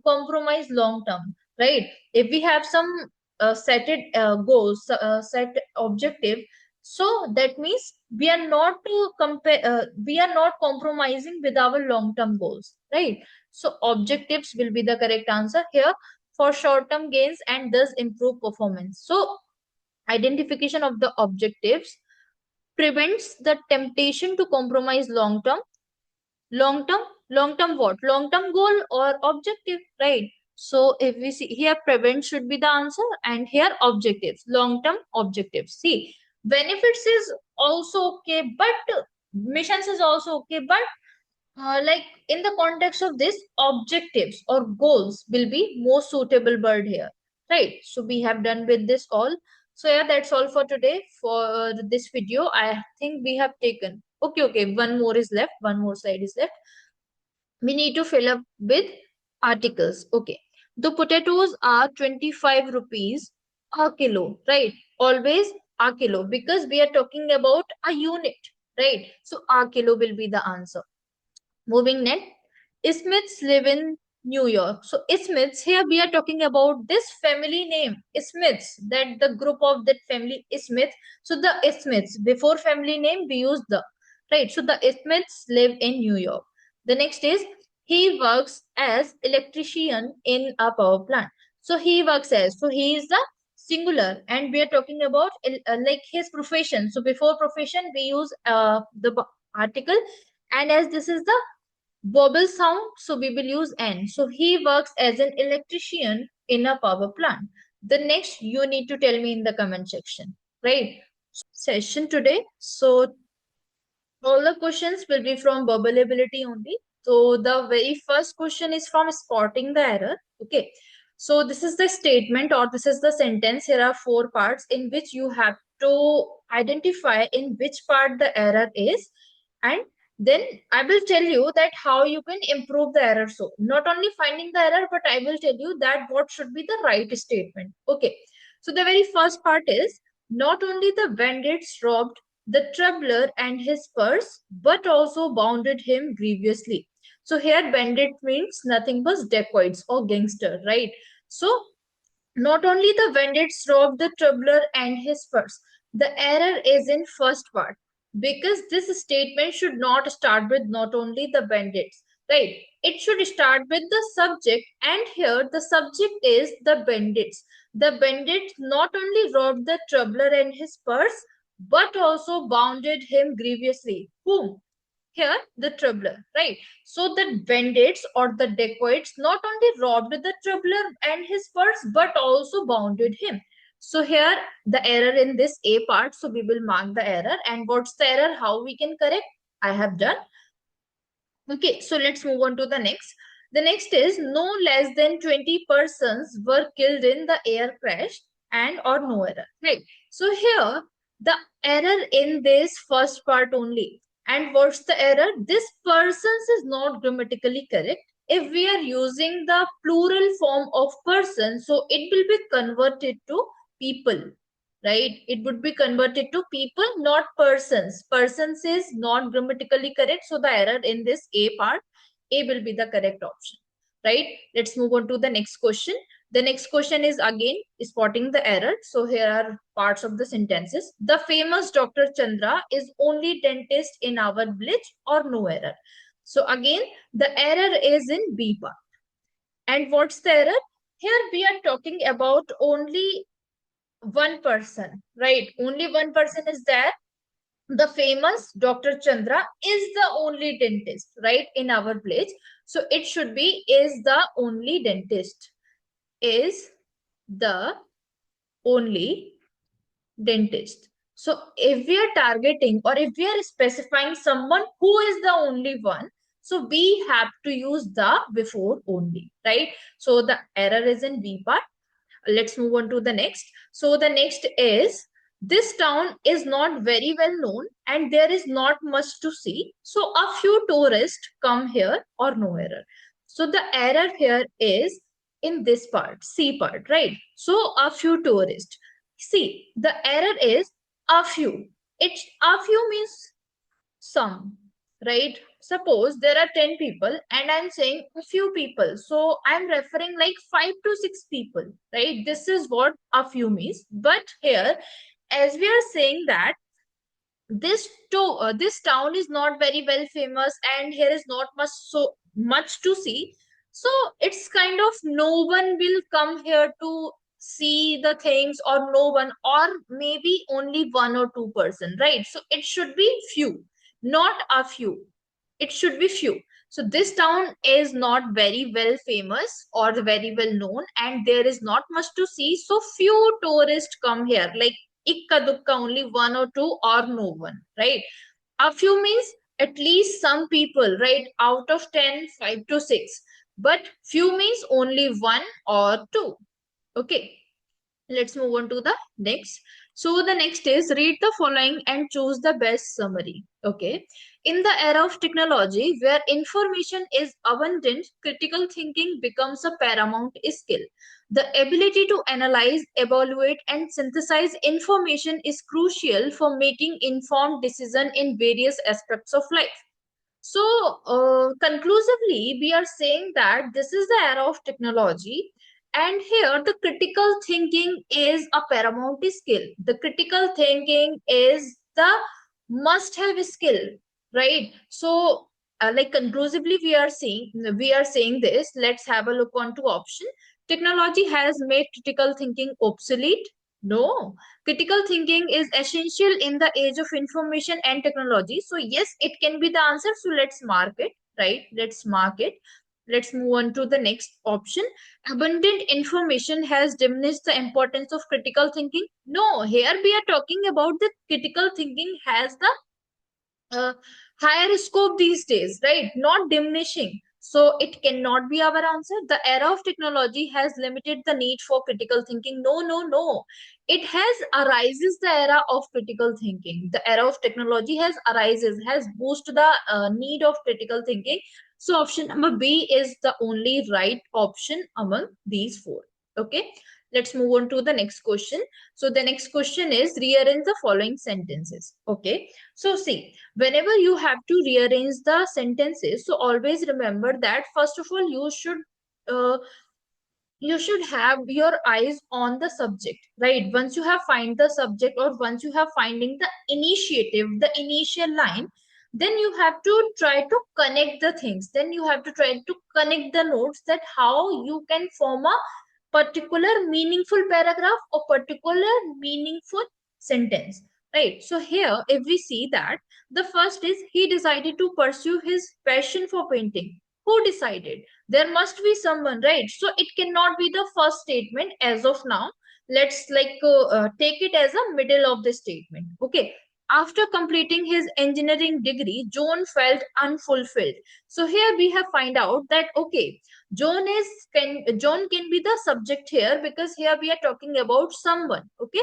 S1: compromise long term, right? If we have some set goals, set objective, so that means we are not to compare, we are not compromising with our long term goals, right? So objectives will be the correct answer here for short term gains and thus improve performance. So identification of the objectives prevents the temptation to compromise long term. Long term what? Long term goal or objective, right? So if we see here, prevent should be the answer, and here objectives, long term objectives. See, benefits is also okay, but missions is also okay, but like in the context of this, objectives or goals will be most suitable word here, right? So we have done with this all. So yeah, that's all for today for this video. I think we have taken, okay, one more is left, one more slide is left. We need to fill up with articles. Okay, the potatoes are 25 rupees a kilo, right? Always a kilo, because we are talking about a unit, right? So a kilo will be the answer. Moving next, Smiths live in New York. So Smiths, here we are talking about this family name, Smiths, that the group of that family Smith. So the Smiths, before family name, we use the, right? So the Smiths live in New York. The next is, he works as electrician in a power plant. So he works as, so he is the singular, and we are talking about like his profession. So before profession, we use the article, and as this is the vowel sound, so we will use N. So he works as an electrician in a power plant. The next you need to tell me in the comment section, right? Session today. So all the questions will be from verbal ability only. So the very first question is from spotting the error. Okay. So this is the statement or this is the sentence. Here are four parts in which you have to identify in which part the error is. And then I will tell you that how you can improve the error. So not only finding the error, but I will tell you that what should be the right statement. Okay. So the very first part is not only the bandits robbed the traveler and his purse, but also bounded him grievously. So here bandit means nothing but dacoits or gangster, right? So not only the bandits robbed the traveler and his purse. The error is in first part because this statement should not start with not only the bandits, right? It should start with the subject, and here the subject is the bandits. The bandits not only robbed the traveler and his purse, but also bounded him grievously. Whom? Here the traveler, right? So the bandits or the dacoits not only robbed the traveler and his purse but also bounded him. So here the error in this A part, so we will mark the error. And what's the error, how we can correct, I have done. Okay, so let's move on to the next. The next is no less than 20 persons were killed in the air crash and or no error, right? So here the error in this first part only. And what's the error? This persons is not grammatically correct. If we are using the plural form of person, so it will be converted to people, right? It would be converted to people, not persons. Persons is not grammatically correct. So the error in this A part, A will be the correct option, right? Let's move on to the next question. The next question is again spotting the error. So here are parts of the sentences. The famous Dr. Chandra is only dentist in our village or no error. So again, the error is in B part. And what's the error? Here we are talking about only one person, right? Only one person is there. The famous Dr. Chandra is the only dentist, right, in our village. So it should be is the only dentist. Is the only dentist. So if we are targeting or if we are specifying someone who is the only one, so we have to use the before only, right? So the error is in B part. Let's move on to the next. So the next is this town is not very well known and there is not much to see. So a few tourists come here or no error. So the error here is in this part, C part, right? So a few tourists. See, the error is a few. It's a few means some, right? Suppose there are 10 people and I'm saying a few people. So I'm referring like 5 to 6 people, right? This is what a few means. But here, as we are saying that this town is not very well famous and here is not much to see, so it's kind of no one will come here to see the things, or no one, or maybe only one or two person, right? So it should be few, not a few. It should be few. So this town is not very well famous or very well known and there is not much to see, so few tourists come here, like ikka dukka, only one or two or no one, right? A few means at least some people, right? Out of 10, 5 to 6. But few means only one or two. Okay. Let's move on to the next. So the next is read the following and choose the best summary. Okay. In the era of technology where information is abundant, critical thinking becomes a paramount skill. The ability to analyze, evaluate, and synthesize information is crucial for making informed decisions in various aspects of life. So, conclusively, we are saying that this is the era of technology, and here the critical thinking is a paramount skill. The critical thinking is the must-have skill, right? So, like conclusively, we are saying this. Let's have a look on to option. Technology has made critical thinking obsolete. No, critical thinking is essential in the age of information and technology. So yes, it can be the answer. So let's mark it, right? Let's mark it. Let's move on to the next option. Abundant information has diminished the importance of critical thinking. No, here we are talking about the critical thinking has the uh, higher scope these days, right? Not diminishing. So it cannot be our answer. The era of technology has limited the need for critical thinking. No, no, no. It has arises the era of critical thinking. The era of technology has boosted the need of critical thinking. So option number B is the only right option among these four. Okay. Let's move on to the next question. So the next question is rearrange the following sentences. Okay. So see, whenever you have to rearrange the sentences, so always remember that first of all uh, you should have your eyes on the subject, right? Once you have find the subject, or once you have finding the initiative, the initial line, then you have to try to connect the things, then you have to try to connect the notes, that how you can form a particular meaningful paragraph or particular meaningful sentence, right? So here if we see that the first is he decided to pursue his passion for painting. Who decided? There must be someone, right? So it cannot be the first statement as of now. Let's take it as a middle of the statement. Okay. After completing his engineering degree, John felt unfulfilled. So here we have find out that okay, John can be the subject here, because here we are talking about someone. Okay.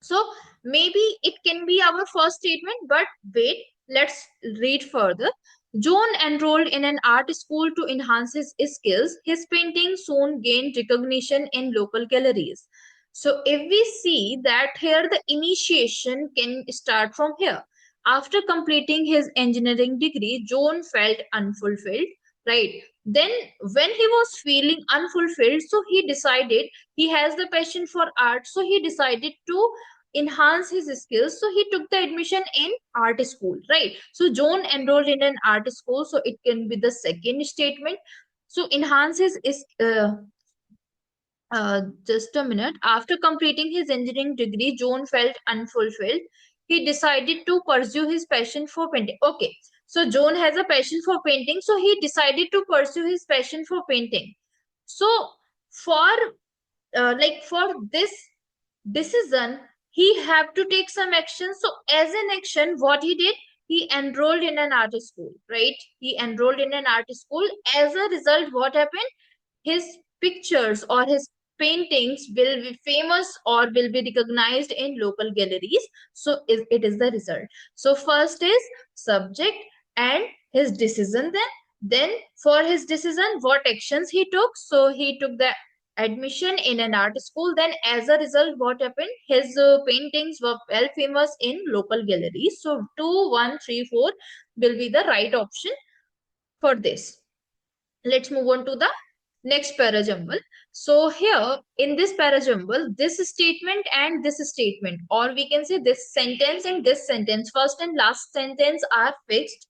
S1: So maybe it can be our first statement, but wait, let's read further. John enrolled in an art school to enhance his skills. His painting soon gained recognition in local galleries. So if we see that here the initiation can start from here. After completing his engineering degree, John felt unfulfilled, right? Then when he was feeling unfulfilled, so he decided he has the passion for art, so he decided to enhance his skills, so he took the admission in art school, right? So John enrolled in an art school, so it can be the second statement. So enhances is just a minute. After completing his engineering degree, John felt unfulfilled. He decided to pursue his passion for painting. Okay, so John has a passion for painting, so he decided to pursue his passion for painting. So for for this decision, he have to take some action. So as an action, what he did, he enrolled in an art school, right? He enrolled in an art school. As a result, what happened? His pictures or his paintings will be famous or will be recognized in local galleries. So it is the result. So first is subject and his decision. Then for his decision, what actions he took? So he took the admission in an art school. Then as a result, what happened? His paintings were well famous in local galleries. So 2, 1, 3, 4 will be the right option for this. Let's move on to the next parajumble. So here in this parajumble, this statement and this statement, or we can say this sentence and this sentence, first and last sentence are fixed,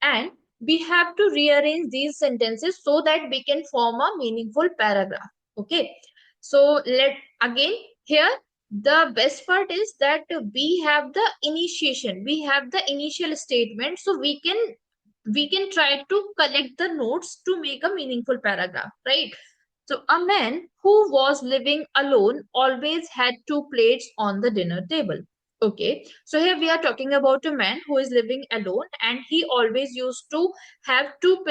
S1: and we have to rearrange these sentences so that we can form a meaningful paragraph. Okay. So let again here the best part is that we have the initiation, we have the initial statement, so we can try to collect the notes to make a meaningful paragraph, right? So a man who was living alone always had two plates on the dinner table. Okay, so here we are talking about a man who is living alone and he always used to have two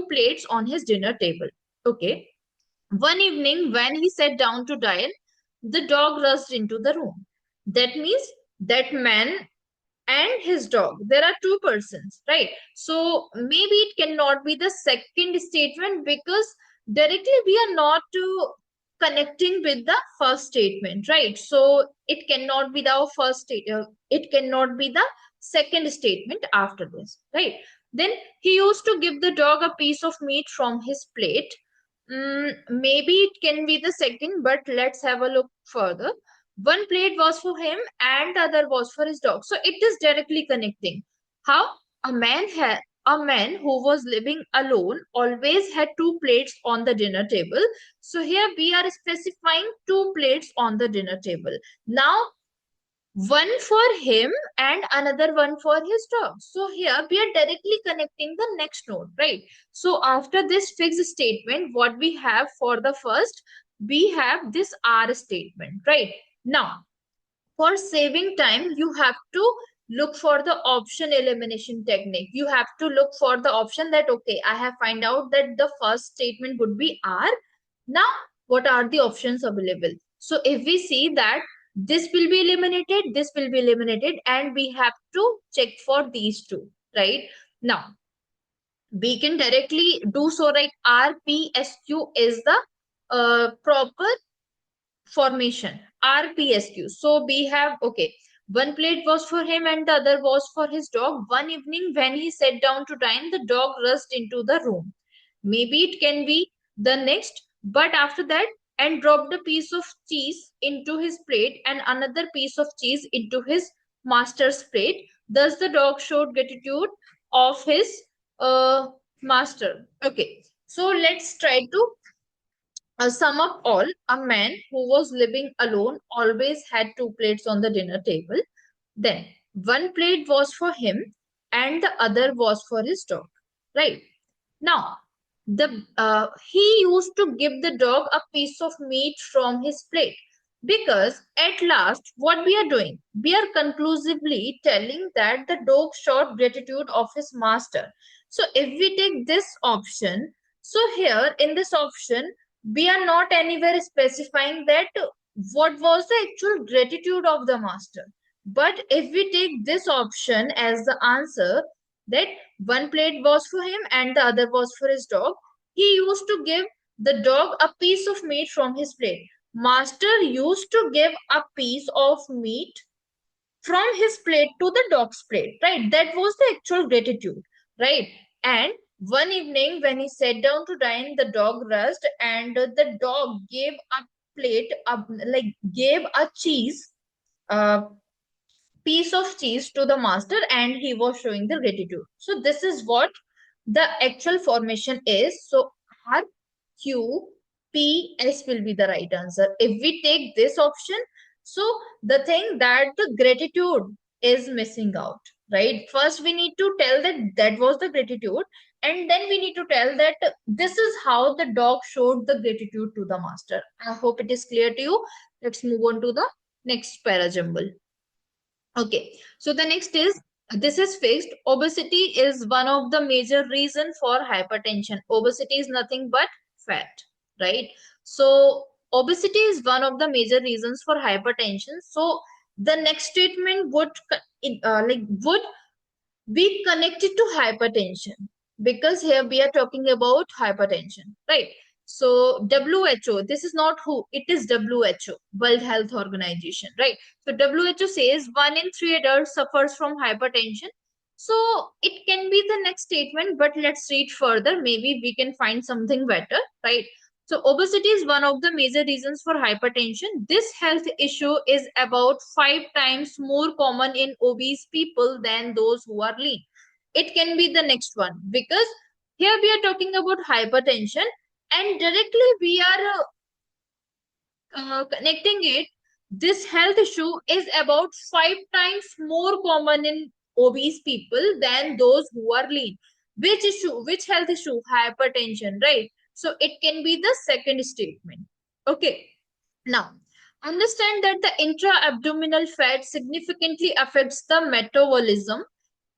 S1: plates on his dinner table. Okay, one evening when he sat down to dine, the dog rushed into the room. That means that man and his dog, there are two persons, right? So maybe it cannot be the second statement, because directly we are not connecting with the first statement, right? So it cannot be the it cannot be the second statement after this, right? Then he used to give the dog a piece of meat from his plate. Maybe it can be the second, but let's have a look further. One plate was for him and the other was for his dog. So it is directly connecting. How? A man a man who was living alone always had two plates on the dinner table. So here we are specifying two plates on the dinner table. Now, one for him and another one for his dog. So here we are directly connecting the next node, right? So after this fixed statement, what we have for the first, we have this R statement, right? Now, for saving time, you have to look for the option elimination technique. You have to look for the option that, okay, I have find out that the first statement would be R. Now, what are the options available? So if we see that this will be eliminated, this will be eliminated, and we have to check for these two, right? Now, we can directly do so, like RPSQ is the proper formation, RPSQ. So we have, okay, one plate was for him and the other was for his dog. One evening when he sat down to dine, the dog rushed into the room. Maybe it can be the next, but after that, and dropped a piece of cheese into his plate and another piece of cheese into his master's plate. Thus the dog showed gratitude of his uh, master. Okay, so let's try to sum up all. A man who was living alone always had two plates on the dinner table. Then one plate was for him and the other was for his dog. Right. Now, he used to give the dog a piece of meat from his plate, because at last what we are doing, we are conclusively telling that the dog showed gratitude of his master. So if we take this option, so here in this option we are not anywhere specifying that what was the actual gratitude of the master. But if we take this option as the answer, that one plate was for him and the other was for his dog, he used to give the dog a piece of meat from his plate. Master used to give a piece of meat from his plate to the dog's plate, right? That was the actual gratitude, right? And one evening when he sat down to dine, the dog rushed and the dog gave a plate, gave a cheese, uh, piece of cheese to the master, and he was showing the gratitude. So this is what the actual formation is. So R Q P S will be the right answer. If we take this option, so the thing that the gratitude is missing out, right? First we need to tell that that was the gratitude, and then we need to tell that this is how the dog showed the gratitude to the master. I hope it is clear to you. Let's move on to the next parajumble. Okay, so the next is, this is fixed. Obesity is one of the major reason for hypertension. Obesity is nothing but fat, right? So obesity is one of the major reasons for hypertension. So the next statement would would be connected to hypertension, because here we are talking about hypertension, right? So WHO, this is not who, it is WHO, World Health Organization, right? So WHO says 1 in 3 adults suffers from hypertension. So it can be the next statement, but let's read further. Maybe we can find something better, right? So obesity is one of the major reasons for hypertension. This health issue is about 5 times more common in obese people than those who are lean. It can be the next one, because here we are talking about hypertension and directly we are connecting it. This health issue is about 5 times more common in obese people than those who are lean. Which issue, which health issue? Hypertension, right? So it can be the second statement. Okay. Now, understand that the intra-abdominal fat significantly affects the metabolism,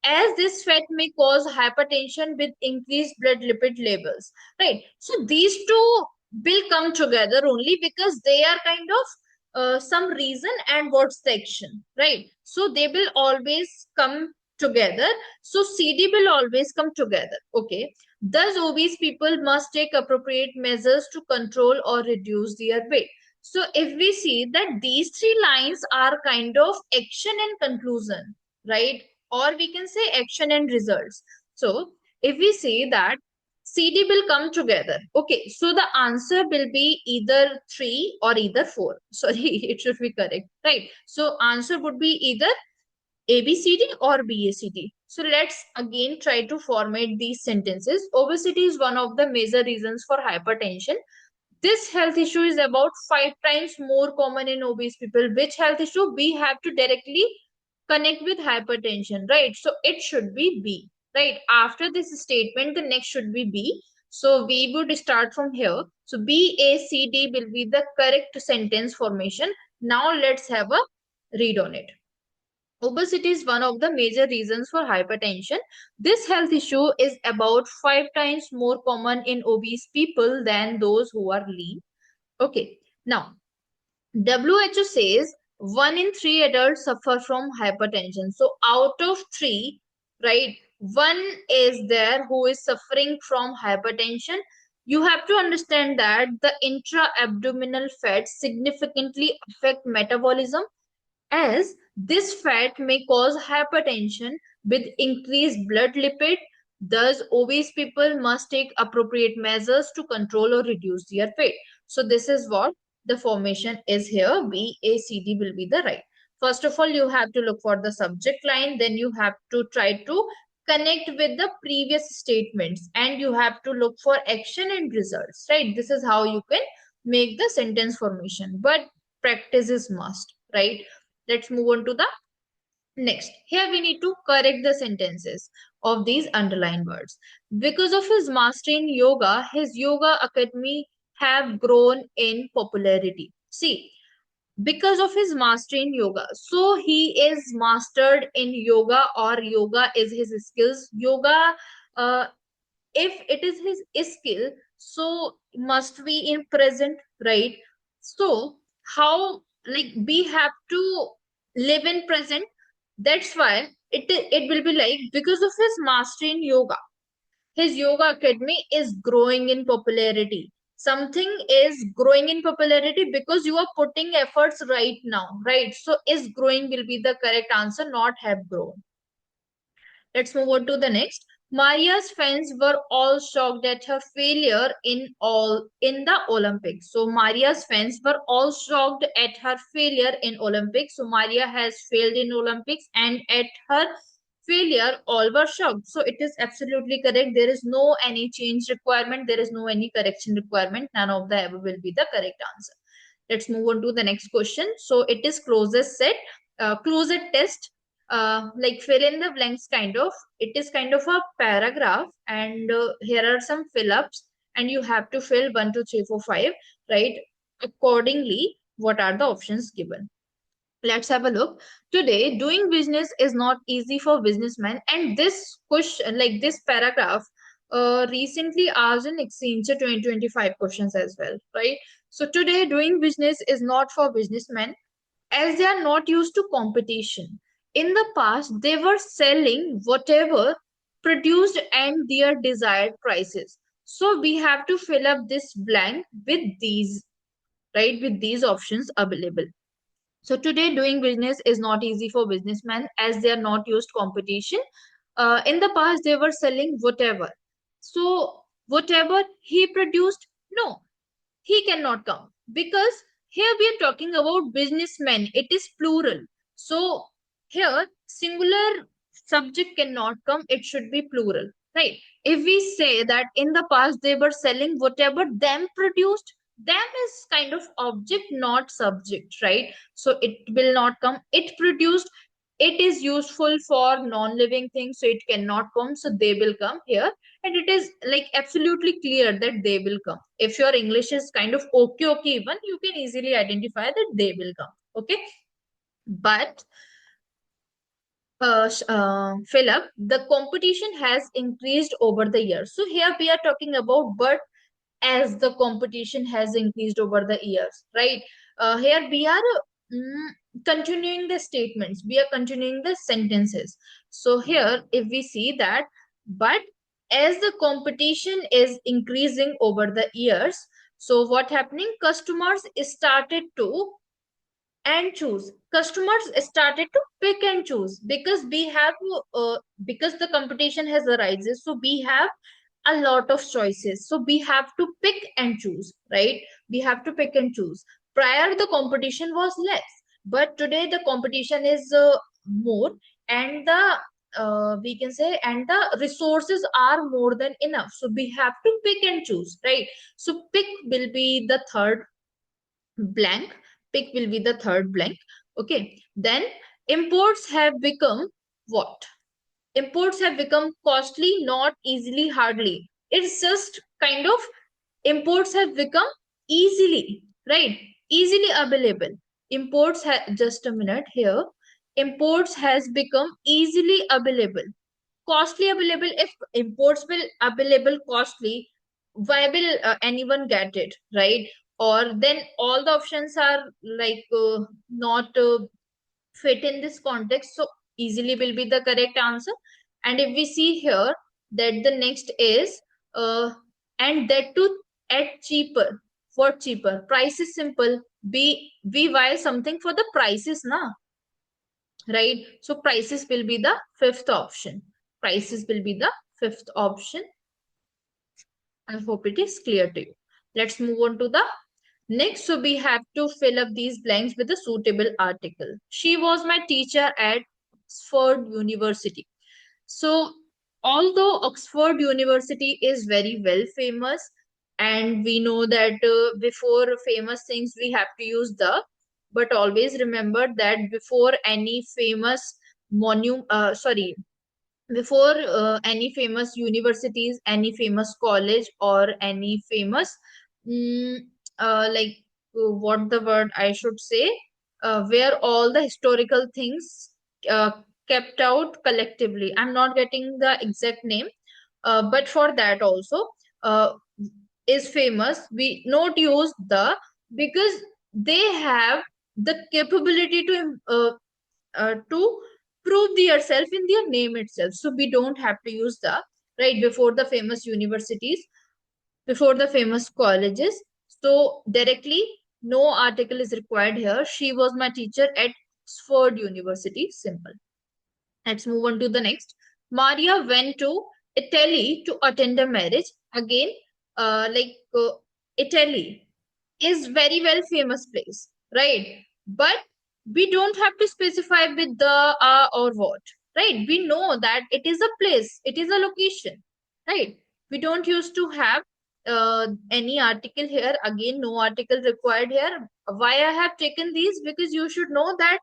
S1: as this fat may cause hypertension with increased blood lipid levels, right? So these two will come together only because they are kind of some reason and what's the action, right? So they will always come together. So CD will always come together. Okay, thus obese people must take appropriate measures to control or reduce their weight. So if we see that these three lines are kind of action and conclusion, right? Or we can say action and results. So if we say that CD will come together, okay, so the answer will be either 3 or either 4. Sorry, it should be correct, right? So answer would be either ABCD or BACD. So let's again try to formate these sentences. Obesity is one of the major reasons for hypertension. This health issue is about 5 times more common in obese people. Which health issue? We have to directly connect with hypertension, right? So it should be B, right? After this statement, the next should be B. So we would start from here. So B, A, C, D will be the correct sentence formation. Now let's have a read on it. Obesity is one of the major reasons for hypertension. This health issue is about 5 times more common in obese people than those who are lean. Okay, now WHO says 1 in 3 adults suffer from hypertension. So out of 3, right, 1 is there who is suffering from hypertension. You have to understand that the intra-abdominal fats significantly affect metabolism, as this fat may cause hypertension with increased blood lipid. Thus, obese people must take appropriate measures to control or reduce their weight. So this is what the formation is here. B, A, C, D will be the right. First of all, you have to look for the subject line. Then you have to try to connect with the previous statements. And you have to look for action and results, right? This is how you can make the sentence formation. But practice is must, right? Let's move on to the next. Here we need to correct the sentences of these underlined words. Because of his mastery in yoga, his yoga academy have grown in popularity. See, because of his mastery in yoga. So he is mastered in yoga, or yoga is his skills. Yoga, uh, if it is his skill, so must be in present, right? So how, like, we have to live in present. That's why it will be like, because of his mastery in yoga, his yoga academy is growing in popularity. Something is growing in popularity because you are putting efforts right now, right? So is growing will be the correct answer, not have grown. Let's move on to the next. Maria's fans were all shocked at her failure in the Olympics. So Maria's fans were all shocked at her failure in Olympics. So Maria has failed in Olympics, and at her failure all were shocked. So it is absolutely correct. There is no any change requirement. There is no any correction requirement. None of the above will be the correct answer. Let's move on to the next question. So it is closest set, closet test, like fill in the blanks kind of. It is kind of a paragraph, and here are some fill ups, and you have to fill 1, 2, 3, 4, 5, right? Accordingly, what are the options given? Let's have a look. Today, doing business is not easy for businessmen, and this question, like this paragraph, recently asked in Accenture 2025 questions as well, right? So today, doing business is not for businessmen, as they are not used to competition. In the past, they were selling whatever produced and their desired prices. So we have to fill up this blank with these, right? With these options available. So today, doing business is not easy for businessmen, as they are not used competition. In the past, they were selling whatever. So whatever he produced, no, he cannot come, because here we are talking about businessmen. It is plural. So here singular subject cannot come. It should be plural, right? If we say that in the past they were selling whatever them produced, them is kind of object, not subject, right? So it will not come. It produced, it is useful for non-living things, so it cannot come, so they will come here. And it is like absolutely clear that they will come. If your English is kind of okay even, you can easily identify that they will come. Okay, but fill up, the competition has increased over the years. So here we are talking about, but as the competition has increased over the years, right? Here we are mm, continuing the statements, we are continuing the sentences. So here if we see that, but as the competition is increasing over the years, so what happening, customers started to and choose, customers started to pick and choose, because we have because the competition has arises, so we have a lot of choices, so we have to pick and choose, right? We have to pick and choose. Prior the competition was less, but today the competition is more, and the we can say, and the resources are more than enough, so we have to pick and choose, right? So pick will be the third blank. Pick will be the third blank. Okay, then imports have become what? Imports have become costly, not easily, hardly. It's just kind of, imports have become easily, right? Easily available. Imports have, just a minute here. Imports has become easily available. Costly available. If imports will available costly, why will anyone get it, right? Or then all the options are like not fit in this context, so easily will be the correct answer. And if we see here that the next is uh, and that too at cheaper. What cheaper? Price is simple. We buy something for the prices na, right? So prices will be the fifth option. Prices will be the fifth option. I hope it is clear to you. Let's move on to the next. So we have to fill up these blanks with a suitable article. She was my teacher at Oxford University. So although Oxford University is very well famous, and we know that before famous things we have to use the, but always remember that before any famous before any famous universities, any famous college, or any famous mm, like what the word I should say, where all the historical things uh, kept out collectively. I'm not getting the exact name, but for that also uh, is famous. We not use the, because they have the capability to prove yourself in their name itself. So we don't have to use the, right, before the famous universities, before the famous colleges. So directly, no article is required here. She was my teacher at Oxford University. Simple. Let's move on to the next. Maria went to Italy to attend a marriage. Again, Italy is very well famous place, right? But we don't have to specify with the or what, right? We know that it is a place, it is a location, right? We don't used to have any article here. Again, no article required here. Why I have taken these? Because you should know that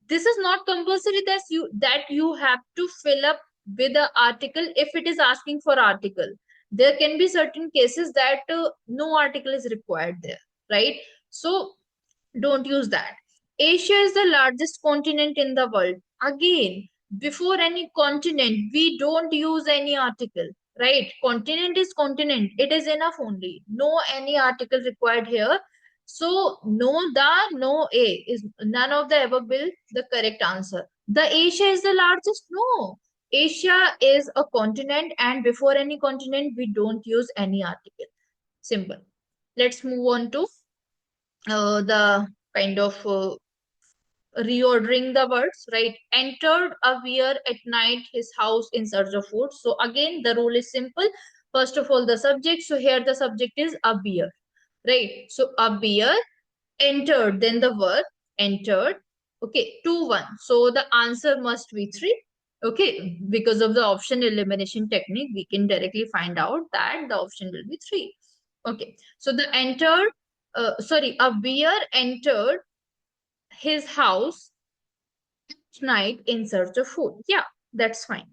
S1: this is not compulsory that you have to fill up with the article if it is asking for article. There can be certain cases that no article is required there, right? So don't use that. Asia is the largest continent in the world. Again, before any continent, we don't use any article, right? Continent is continent. It is enough only. No any article required here. So no the, no a is none of the above will the correct answer. The Asia is the largest. No. Asia is a continent, and before any continent, we don't use any article. Simple. Let's move on to the kind of reordering the words, right? Entered a bear at night his house in search of food. So again, the rule is simple. First of all, the subject. So here the subject is a bear, right? So a bear entered, then the verb entered. Okay, 2-1. So the answer must be 3. Okay, because of the option elimination technique, we can directly find out that the option will be 3. Okay, so the entered, a bear entered his house at night in search of food. Yeah, that's fine.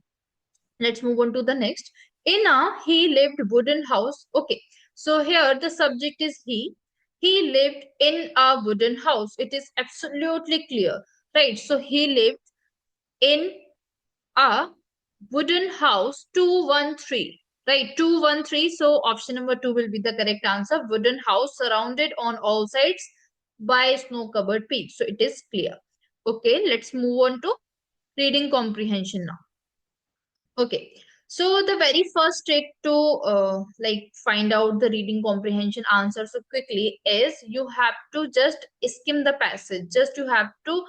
S1: Let's move on to the next. In a he lived wooden house. Okay, so here the subject is he. He lived in a wooden house. It is absolutely clear, right? So he lived in a wooden house. 213, right? 213. So option number 2 will be the correct answer. Wooden house surrounded on all sides by snow covered peaks. So it is clear. Okay, let's move on to reading comprehension now. Okay, so the very first trick to find out the reading comprehension answer so quickly is you have to just skim the passage. Just you have to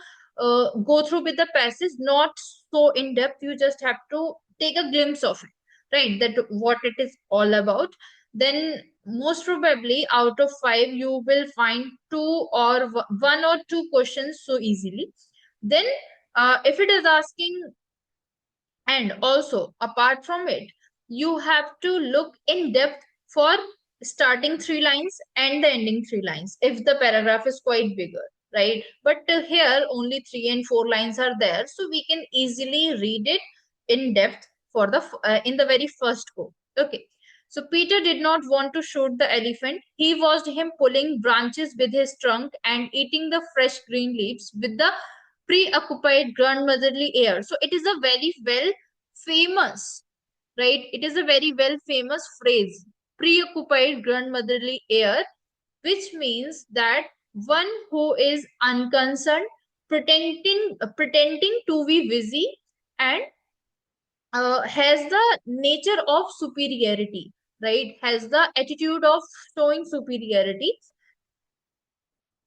S1: go through with the passage, not so in depth. You just have to take a glimpse of it, right? That what it is all about. Then most probably out of 5 you will find 2 or 1 or 2 questions so easily. Then if it is asking And also, apart from it, you have to look in depth for starting three lines and the ending three lines if the paragraph is quite bigger, right? But here only three and four lines are there, so we can easily read it in depth for the in the very first go. Okay. So Peter did not want to shoot the elephant. He watched him pulling branches with his trunk and eating the fresh green leaves with the preoccupied grandmotherly air. So it is a very well famous, right? It is a very well famous phrase, preoccupied grandmotherly air, which means that one who is unconcerned, pretending to be busy, and has the nature of superiority, right? Has the attitude of showing superiority.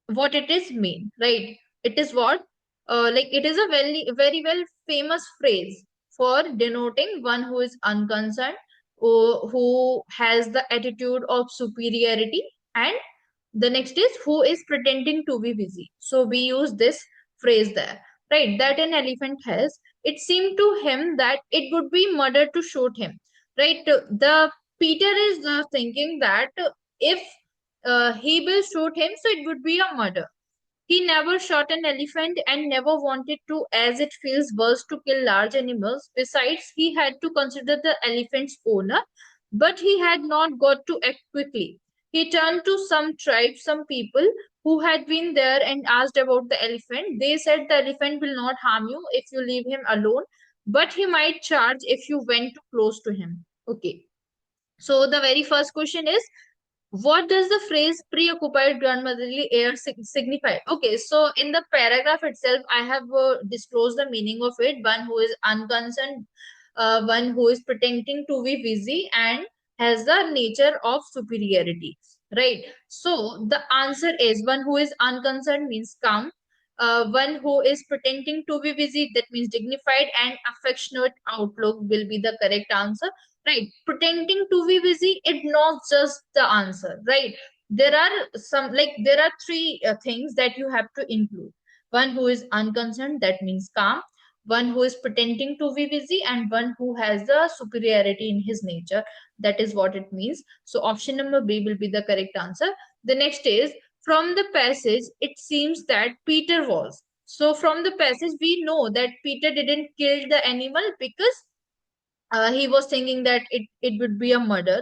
S1: What it is mean, right? It is what, like it is a very well famous phrase for denoting one who is unconcerned, who has the attitude of superiority, and the next is who is pretending to be busy. So we use this phrase there, right? That an elephant has. It seemed to him that it would be murder to shoot him, right? The Peter is thinking that if he will shoot him, so it would be a murder. He never shot an elephant and never wanted to, as it feels worse to kill large animals. Besides, he had to consider the elephant's owner, but he had not got to act quickly. He turned to some tribes, some people who had been there, and asked about the elephant. They said the elephant will not harm you if you leave him alone, but he might charge if you went too close to him. Okay. So the very first question is, what does the phrase preoccupied grandmotherly air signify? Okay, so in the paragraph itself, I have disclosed the meaning of it. One who is unconcerned, one who is pretending to be busy and has the nature of superiority, right? So the answer is one who is unconcerned means calm. One who is pretending to be busy, that means dignified and affectionate outlook will be the correct answer, right? Pretending to be busy, it's not just the answer, right? There are some, like there are three things that you have to include. One who is unconcerned, that means calm. One who is pretending to be busy, and one who has the superiority in his nature, that is what it means. So option number B will be the correct answer. The next is, from the passage it seems that Peter was. So from the passage we know that Peter didn't kill the animal because he was thinking that it would be a murder,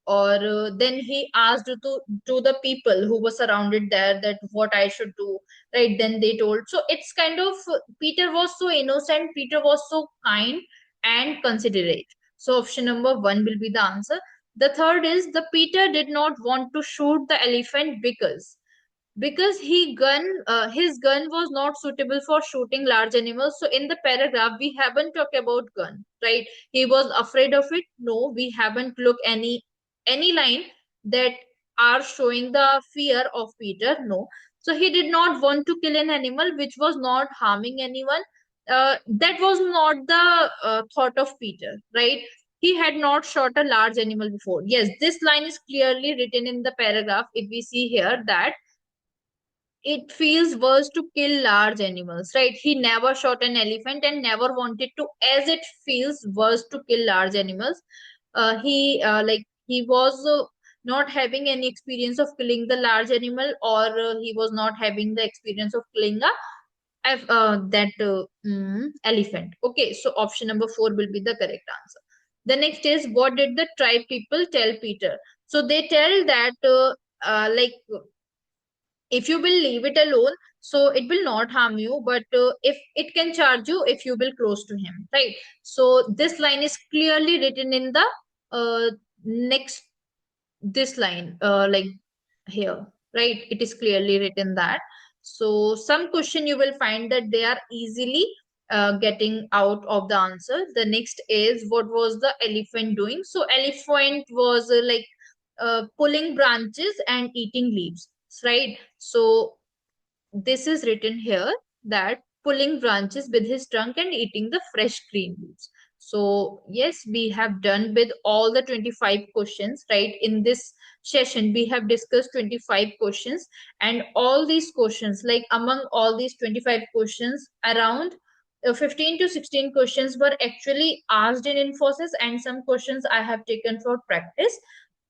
S1: or then he asked to the people who were surrounded there that what I should do, right? Then they told. So it's kind of Peter was so innocent, Peter was so kind and considerate. So option number one will be the answer. The third is, the Peter did not want to shoot the elephant because his gun was not suitable for shooting large animals. So in the paragraph we haven't talked about gun, right? He was afraid of it. No, we haven't looked any line that are showing the fear of Peter. No. So he did not want to kill an animal which was not harming anyone. That was not the thought of Peter, right? He had not shot a large animal before. Yes, this line is clearly written in the paragraph. If we see here that it feels worse to kill large animals, right? He never shot an elephant and never wanted to, as it feels worse to kill large animals. He was not having any experience of killing the large animal, or he was not having the experience of killing that elephant. Okay, so option number four will be the correct answer. The next is, what did the tribe people tell Peter? So they tell that like if you will leave it alone, so it will not harm you, but if it can charge you if you will close to him, right? So this line is clearly written in the next this line, like here, right? It is clearly written that. So some question you will find that they are easily getting out of the answer. The next is, what was the elephant doing? So elephant was pulling branches and eating leaves, right? So this is written here, that pulling branches with his trunk and eating the fresh green leaves. So yes, we have done with all the 25 questions, right? In this session, we have discussed 25 questions, and all these questions, like among all these 25 questions, around 15 to 16 questions were actually asked in Infosys, and some questions I have taken for practice.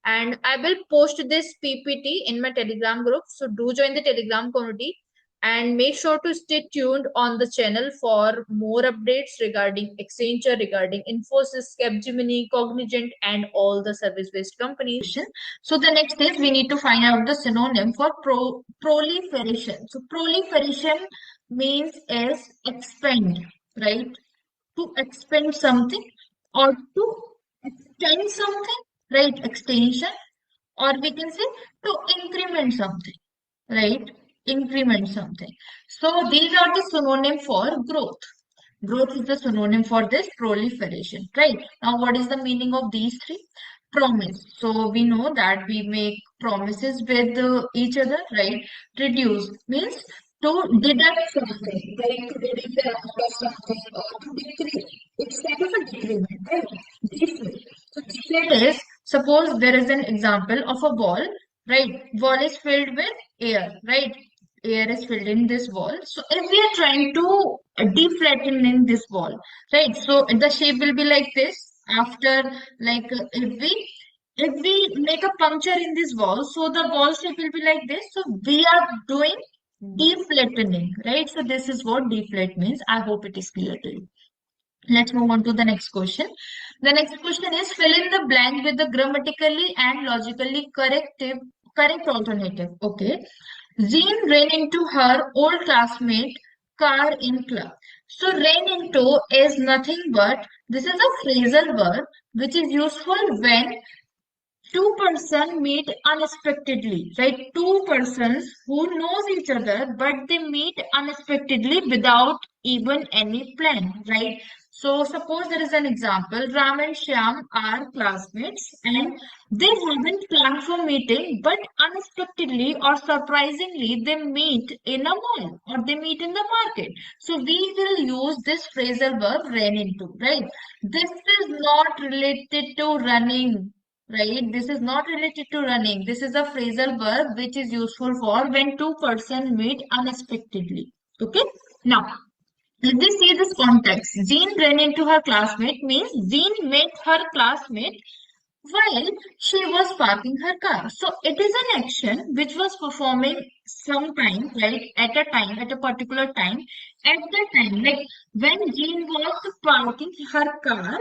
S1: And I will post this PPT in my Telegram group. So do join the Telegram community and make sure to stay tuned on the channel for more updates regarding Accenture, regarding Infosys, Capgemini, Cognizant, and all the service-based companies. So the next is we need to find out the synonym for proliferation. So proliferation means is expand, right? To expand something or to extend something, right? Extension, or we can say to increment something, right? Increment something. So these are the synonym for growth. Growth is the synonym for this proliferation, right? Now, what is the meaning of these three? Promise. So we know that we make promises with each other, right? Reduce means to deduct something, like to deduct the amount of something or to decrease. It's kind of a decrement, right? Deflate. So deflate is, suppose there is an example of a ball, right? Ball is filled with air, right? Air is filled in this wall. So if we are trying to deflatten in this wall, right? So the shape will be like this. After, like, if we make a puncture in this wall, so the wall shape will be like this. So we are doing deflattening, right? So this is what deflate means. I hope it is clear to you. Let's move on to the next question. The next question is fill in the blank with the grammatically and logically correct alternative. Okay. Jean ran into her old classmate car in club. So ran into is nothing but this is a phrasal verb which is useful when two persons meet unexpectedly, right? Two persons who knows each other, but they meet unexpectedly without even any plan, right? So suppose there is an example, Ram and Shyam are classmates and they haven't planned for meeting, but unexpectedly or surprisingly they meet in a mall or they meet in the market. So we will use this phrasal verb ran into, right? This is not related to running, right? This is not related to running. This is a phrasal verb which is useful for when two persons meet unexpectedly. Okay. Now, if we see this context, Jean ran into her classmate means Jean met her classmate while she was parking her car. So it is an action which was performing sometime, right? At a time, at a particular time. At the time, like when Jean was parking her car,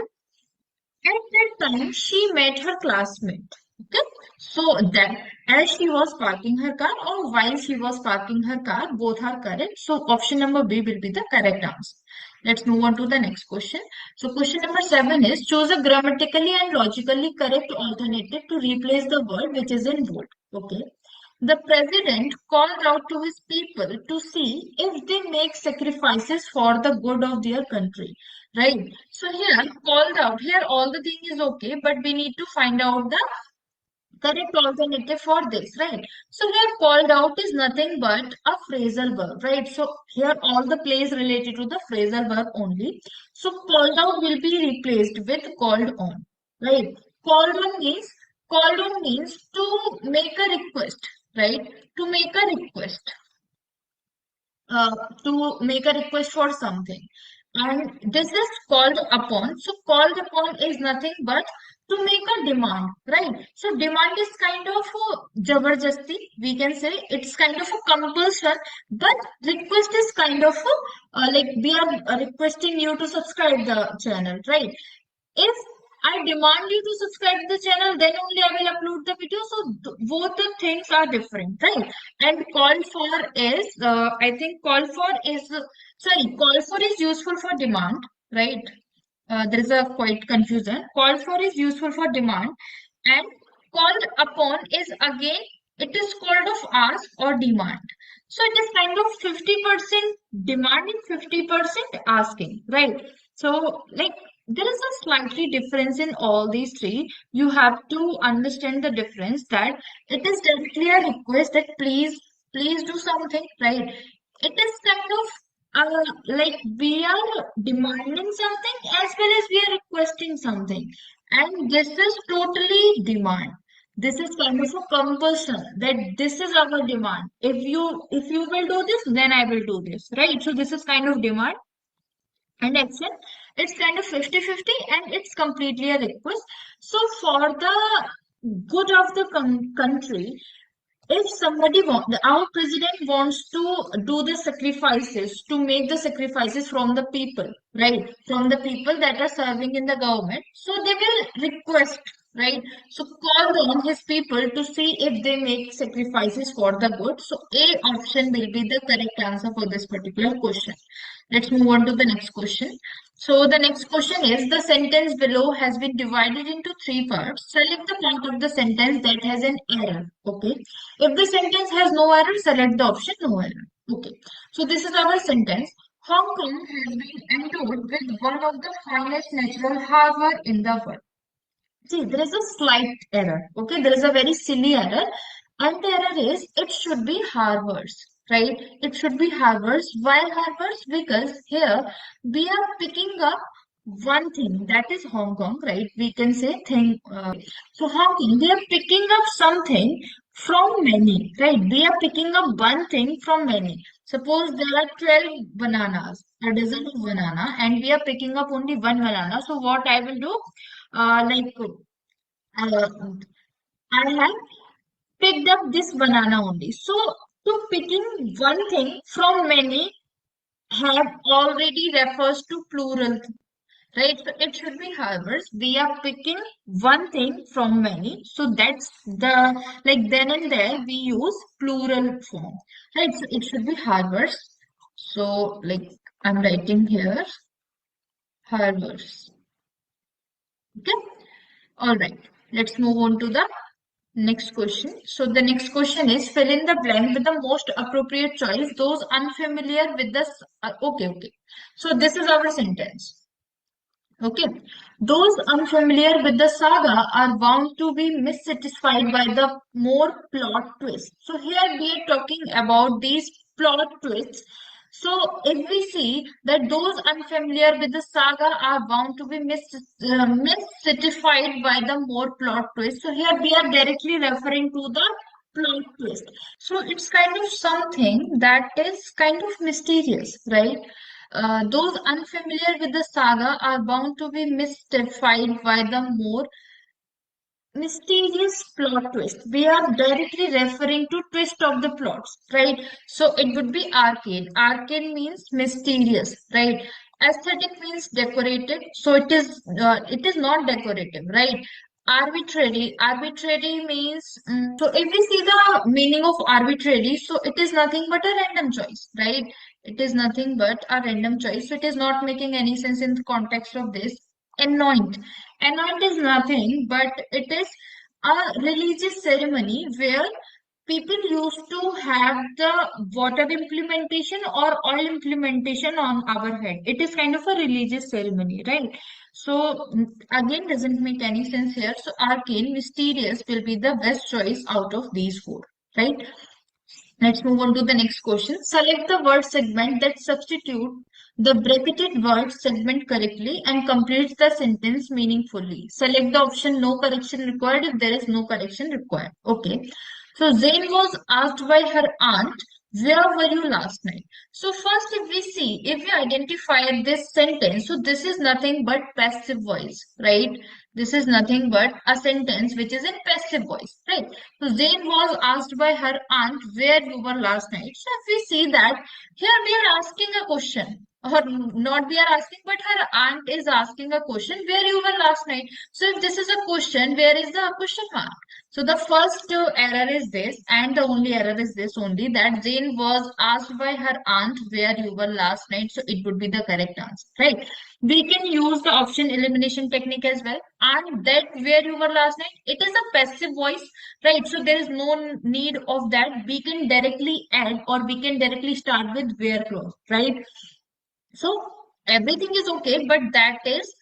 S1: at that time, she met her classmate. Okay, so that as she was parking her car or while she was parking her car, both are correct. So option number B will be the correct answer. Let's move on to the next question. So question number 7 is choose a grammatically and logically correct alternative to replace the word which is in bold. Okay. The president called out to his people to see if they make sacrifices for the good of their country. Right. So here, called out, here all the thing is okay, but we need to find out the correct alternative for this, right? So here called out is nothing but a phrasal verb, right? So here all the plays related to the phrasal verb only. So called out will be replaced with called on, right? Called on means to make a request, right? To make a request uh, to make a request for something. And this is called upon. So called upon is nothing but to make a demand, right? So demand is kind of a jabardasti, we can say. It's kind of a compulsion, but request is kind of a, like we are requesting you to subscribe the channel, right? If I demand you to subscribe to the channel, then only I will upload the video. So both the things are different, right? And call for is, I think call for is, sorry, call for is useful for demand, right? There is a quite confusion. Call for is useful for demand, and called upon is again, it is called of ask or demand. So it is kind of 50% demanding, 50% asking, right? So like there is a slightly difference in all these three. You have to understand the difference that it is directly a request that please do something, right? It is kind of like we are demanding something as well as we are requesting something, and this is totally demand. This is kind of a compulsion that this is our demand. If you will do this, then I will do this, right? So this is kind of demand. And action, it's kind of 50-50 and it's completely a request. So for the good of the country, if somebody our president wants to do the sacrifices, to make the sacrifices from the people, right, from the people that are serving in the government, so they will request, right, so call on his people to see if they make sacrifices for the good. So A option will be the correct answer for this particular question. Let's move on to the next question. So the next question is, the sentence below has been divided into three parts. Select the part of the sentence that has an error. Okay. If the sentence has no error, select the option no error. Okay. So this is our sentence. Hong Kong has been endowed with one of the finest natural harbor in the world. See, there is a slight error. Okay, there is a very silly error. And the error is it should be harbors, right? It should be harbors. Why harbors? Because here we are picking up one thing, that is Hong Kong, right? We can say thing. So Hong Kong, we are picking up something from many, right? We are picking up one thing from many. Suppose there are 12 bananas, a dozen of banana, and we are picking up only one banana. So what I will do? Like I have picked up this banana only. So to picking one thing from many have already refers to plural, right? So it should be harbors. We are picking one thing from many. So that's the, like, then and there we use plural form, right? So it should be harbors. So like I'm writing here harbors. Okay. All right. Let's move on to the next question. So the next question is, fill in the blank with the most appropriate choice, those unfamiliar with the, okay. So this is our sentence. Okay. Those unfamiliar with the saga are bound to be missatisfied by the more plot twists. So here we are talking about these plot twists. So if we see that those unfamiliar with the saga are bound to be missatisfied by the more plot twists. So here we are directly referring to the plot twist. So it's kind of something that is kind of mysterious, right? Those unfamiliar with the saga are bound to be mystified by the more mysterious plot twist. We are directly referring to twist of the plots, right? So it would be arcane. Arcane means mysterious, right? Aesthetic means decorative. So it is not decorative, right? Arbitrary. Arbitrary means so if we see the meaning of arbitrary, so it is nothing but a random choice, right? It is nothing but a random choice. So it is not making any sense in the context of this. Anoint. Anoint is nothing but it is a religious ceremony where people used to have the water implementation or oil implementation on our head. It is kind of a religious ceremony, right? So again, doesn't make any sense here. So arcane, mysterious will be the best choice out of these four, right? Let's move on to the next question. Select the word segment that substitute the bracketed word segment correctly and completes the sentence meaningfully. Select the option no correction required if there is no correction required. Okay. So Zain was asked by her aunt, where were you last night? So first if we see, if we identify this sentence, so this is nothing but passive voice, right? This is nothing but a sentence which is in passive voice, right? So Zain was asked by her aunt where you were last night. So if we see that here we are asking a question, or not we are asking, but her aunt is asking a question where you were last night. So if this is a question, where is the question mark? So the first error is this, and the only error is this only, that Jane was asked by her aunt where you were last night. So it would be the correct answer, right? We can use the option elimination technique as well. And that where you were last night, it is a passive voice, right? So there is no need of that. We can directly add or we can directly start with where clause, right? So everything is okay, but that is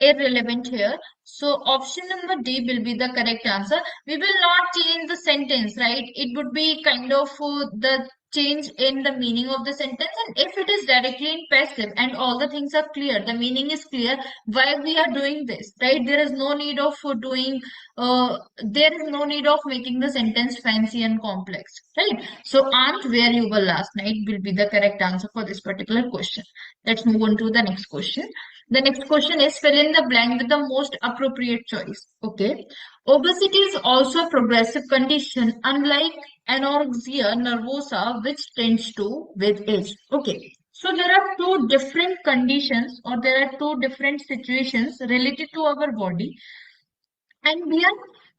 S1: irrelevant here. So option number D will be the correct answer. We will not change the sentence, right? It would be kind of the change in the meaning of the sentence. And if it is directly in passive and all the things are clear, the meaning is clear, why we are doing this, right? There is no need of doing, there is no need of making the sentence fancy and complex, right? So, aunt, where you were last night will be the correct answer for this particular question. Let's move on to the next question. The next question is fill in the blank with the most appropriate choice. Okay. Obesity is also a progressive condition, unlike anorexia nervosa, which tends to with age. Okay. So there are two different conditions, or there are two different situations related to our body, and we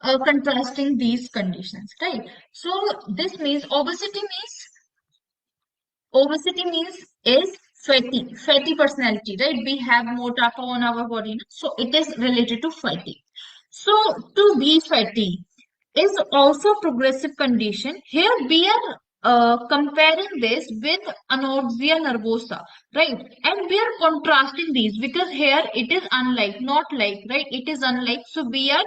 S1: are contrasting these conditions, right? So this means obesity means is fatty personality, right? We have motapa on our body, so it is related to fatty. So to be fatty is also progressive condition. Here we are comparing this with anorexia nervosa, right? And we are contrasting these because here it is unlike, not like, right? It is unlike. So we are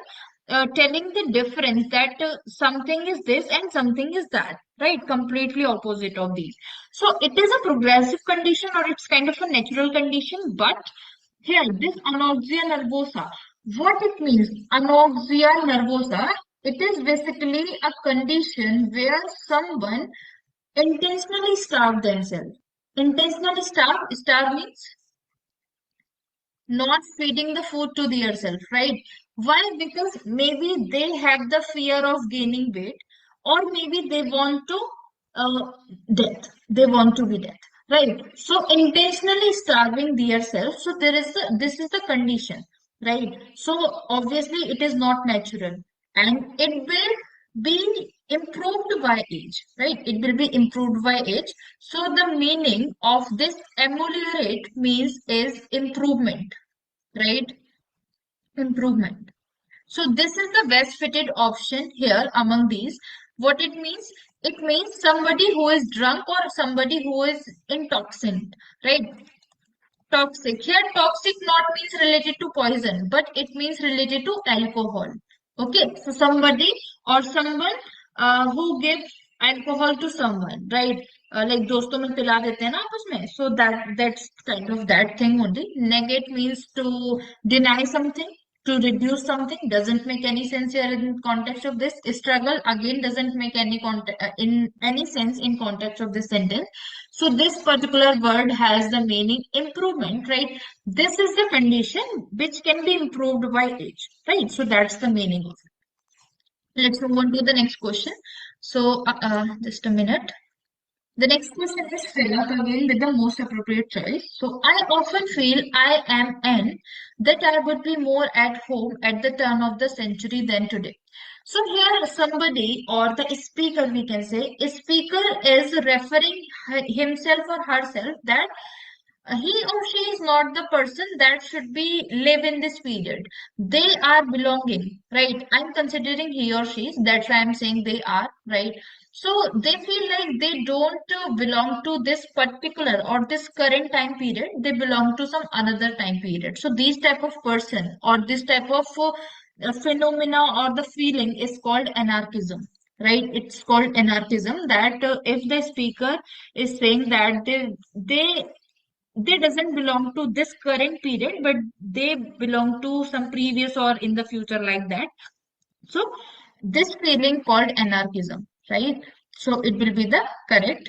S1: telling the difference that something is this and something is that, right? Completely opposite of these. So it is a progressive condition or it's kind of a natural condition, but here this anorexia nervosa, what it means? Anorexia nervosa, it is basically a condition where someone intentionally starve themselves. Intentionally starve means not feeding the food to themselves, right? Why? Because maybe they have the fear of gaining weight, or maybe they want to uh, death. They want to be death, right? So intentionally starving themselves. So this is the condition, right? So obviously it is not natural, and it will be improved by age, right? It will be improved by age. So the meaning of this ameliorate means is improvement, right? Improvement. So this is the best fitted option here among these. What it means? It means somebody who is drunk or somebody who is intoxicant, right? Toxic. Here, toxic not means related to poison, but it means related to alcohol. Okay, so somebody or someone who gives alcohol to someone, right? Like दोस्तों में पिला देते हैं ना आपस में. So that's kind of that thing only. Negate means to deny something, to reduce something. Doesn't make any sense here in context of this. Struggle again doesn't make any in any sense in context of this sentence. So this particular word has the meaning improvement, right? This is the condition which can be improved by age, right? So that's the meaning of it. Let's move on to the next question. So just a minute. The next question is fill up again with the most appropriate choice. So I often feel I am an that I would be more at home at the turn of the century than today. So here somebody or the speaker, we can say, a speaker is referring himself or herself that he or she is not the person that should be live in this period. They are belonging, right? I'm considering he or she, that's why I'm saying they are, right? So they feel like they don't belong to this particular or this current time period. They belong to some another time period. So these type of person or this type of phenomena or the feeling is called anarchism, right? It's called anarchism that if the speaker is saying that they doesn't belong to this current period, but they belong to some previous or in the future, like that. So this feeling called anarchism, right? So it will be the correct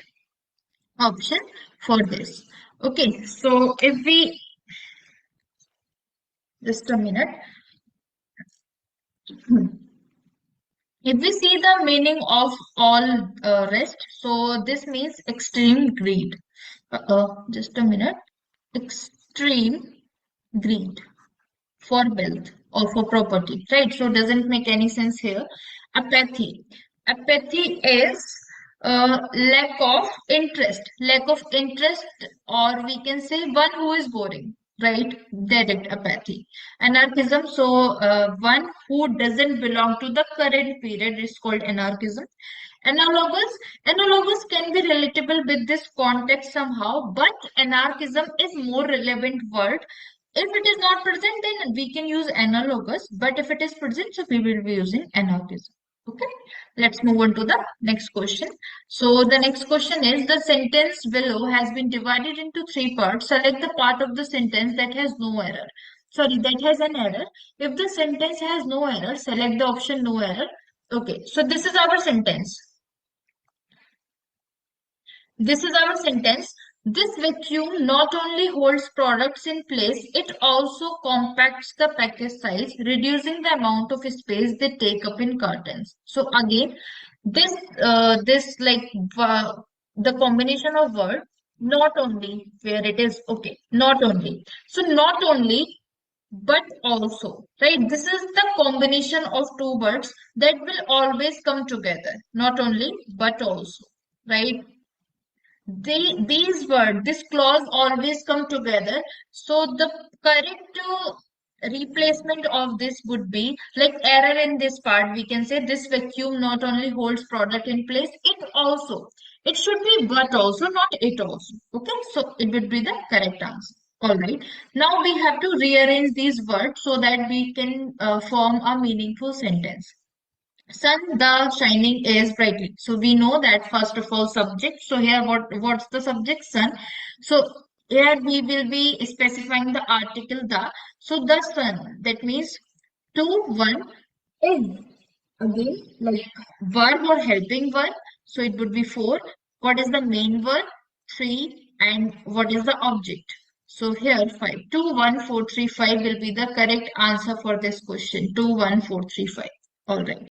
S1: option for this. Okay, so if we just a minute, if we see the meaning of all rest, so this means extreme greed. Just a minute, extreme greed for wealth or for property, right? So it doesn't make any sense here. Apathy. Apathy is lack of interest, or we can say one who is boring, right? Direct apathy. Anarchism. So one who doesn't belong to the current period is called anarchism. Analogous. Analogous can be relatable with this context somehow, but anarchism is more relevant word. If it is not present, then we can use analogous, but if it is present, so we will be using anarchism. Okay, let's move on to the next question. So the next question is the sentence below has been divided into three parts. Select the part of the sentence that has no error. Sorry, that has an error. If the sentence has no error, select the option no error. Okay, so this is our sentence. This is our sentence. This vacuum not only holds products in place, it also compacts the package size, reducing the amount of space they take up in cartons. So again, this this like the combination of word not only where it is okay, not only. So not only but also, right? This is the combination of two words that will always come together. Not only but also, right? These words, this clause always come together. So the correct replacement of this would be like error in this part. We can say this vacuum not only holds product in place, it also. It should be but also, not it also. Okay, so it would be the correct answer. All right. Now we have to rearrange these words so that we can form a meaningful sentence. Sun the shining is brightly. So we know that first of all subject. So here what's the subject? Sun. So here we will be specifying the article the. So the sun. That means two one is again like verb or helping verb. So it would be four. What is the main verb? Three. And what is the object? So here five. 2, 1, 4, 3, 5 will be the correct answer for this question. 2, 1, 4, 3, 5. All right.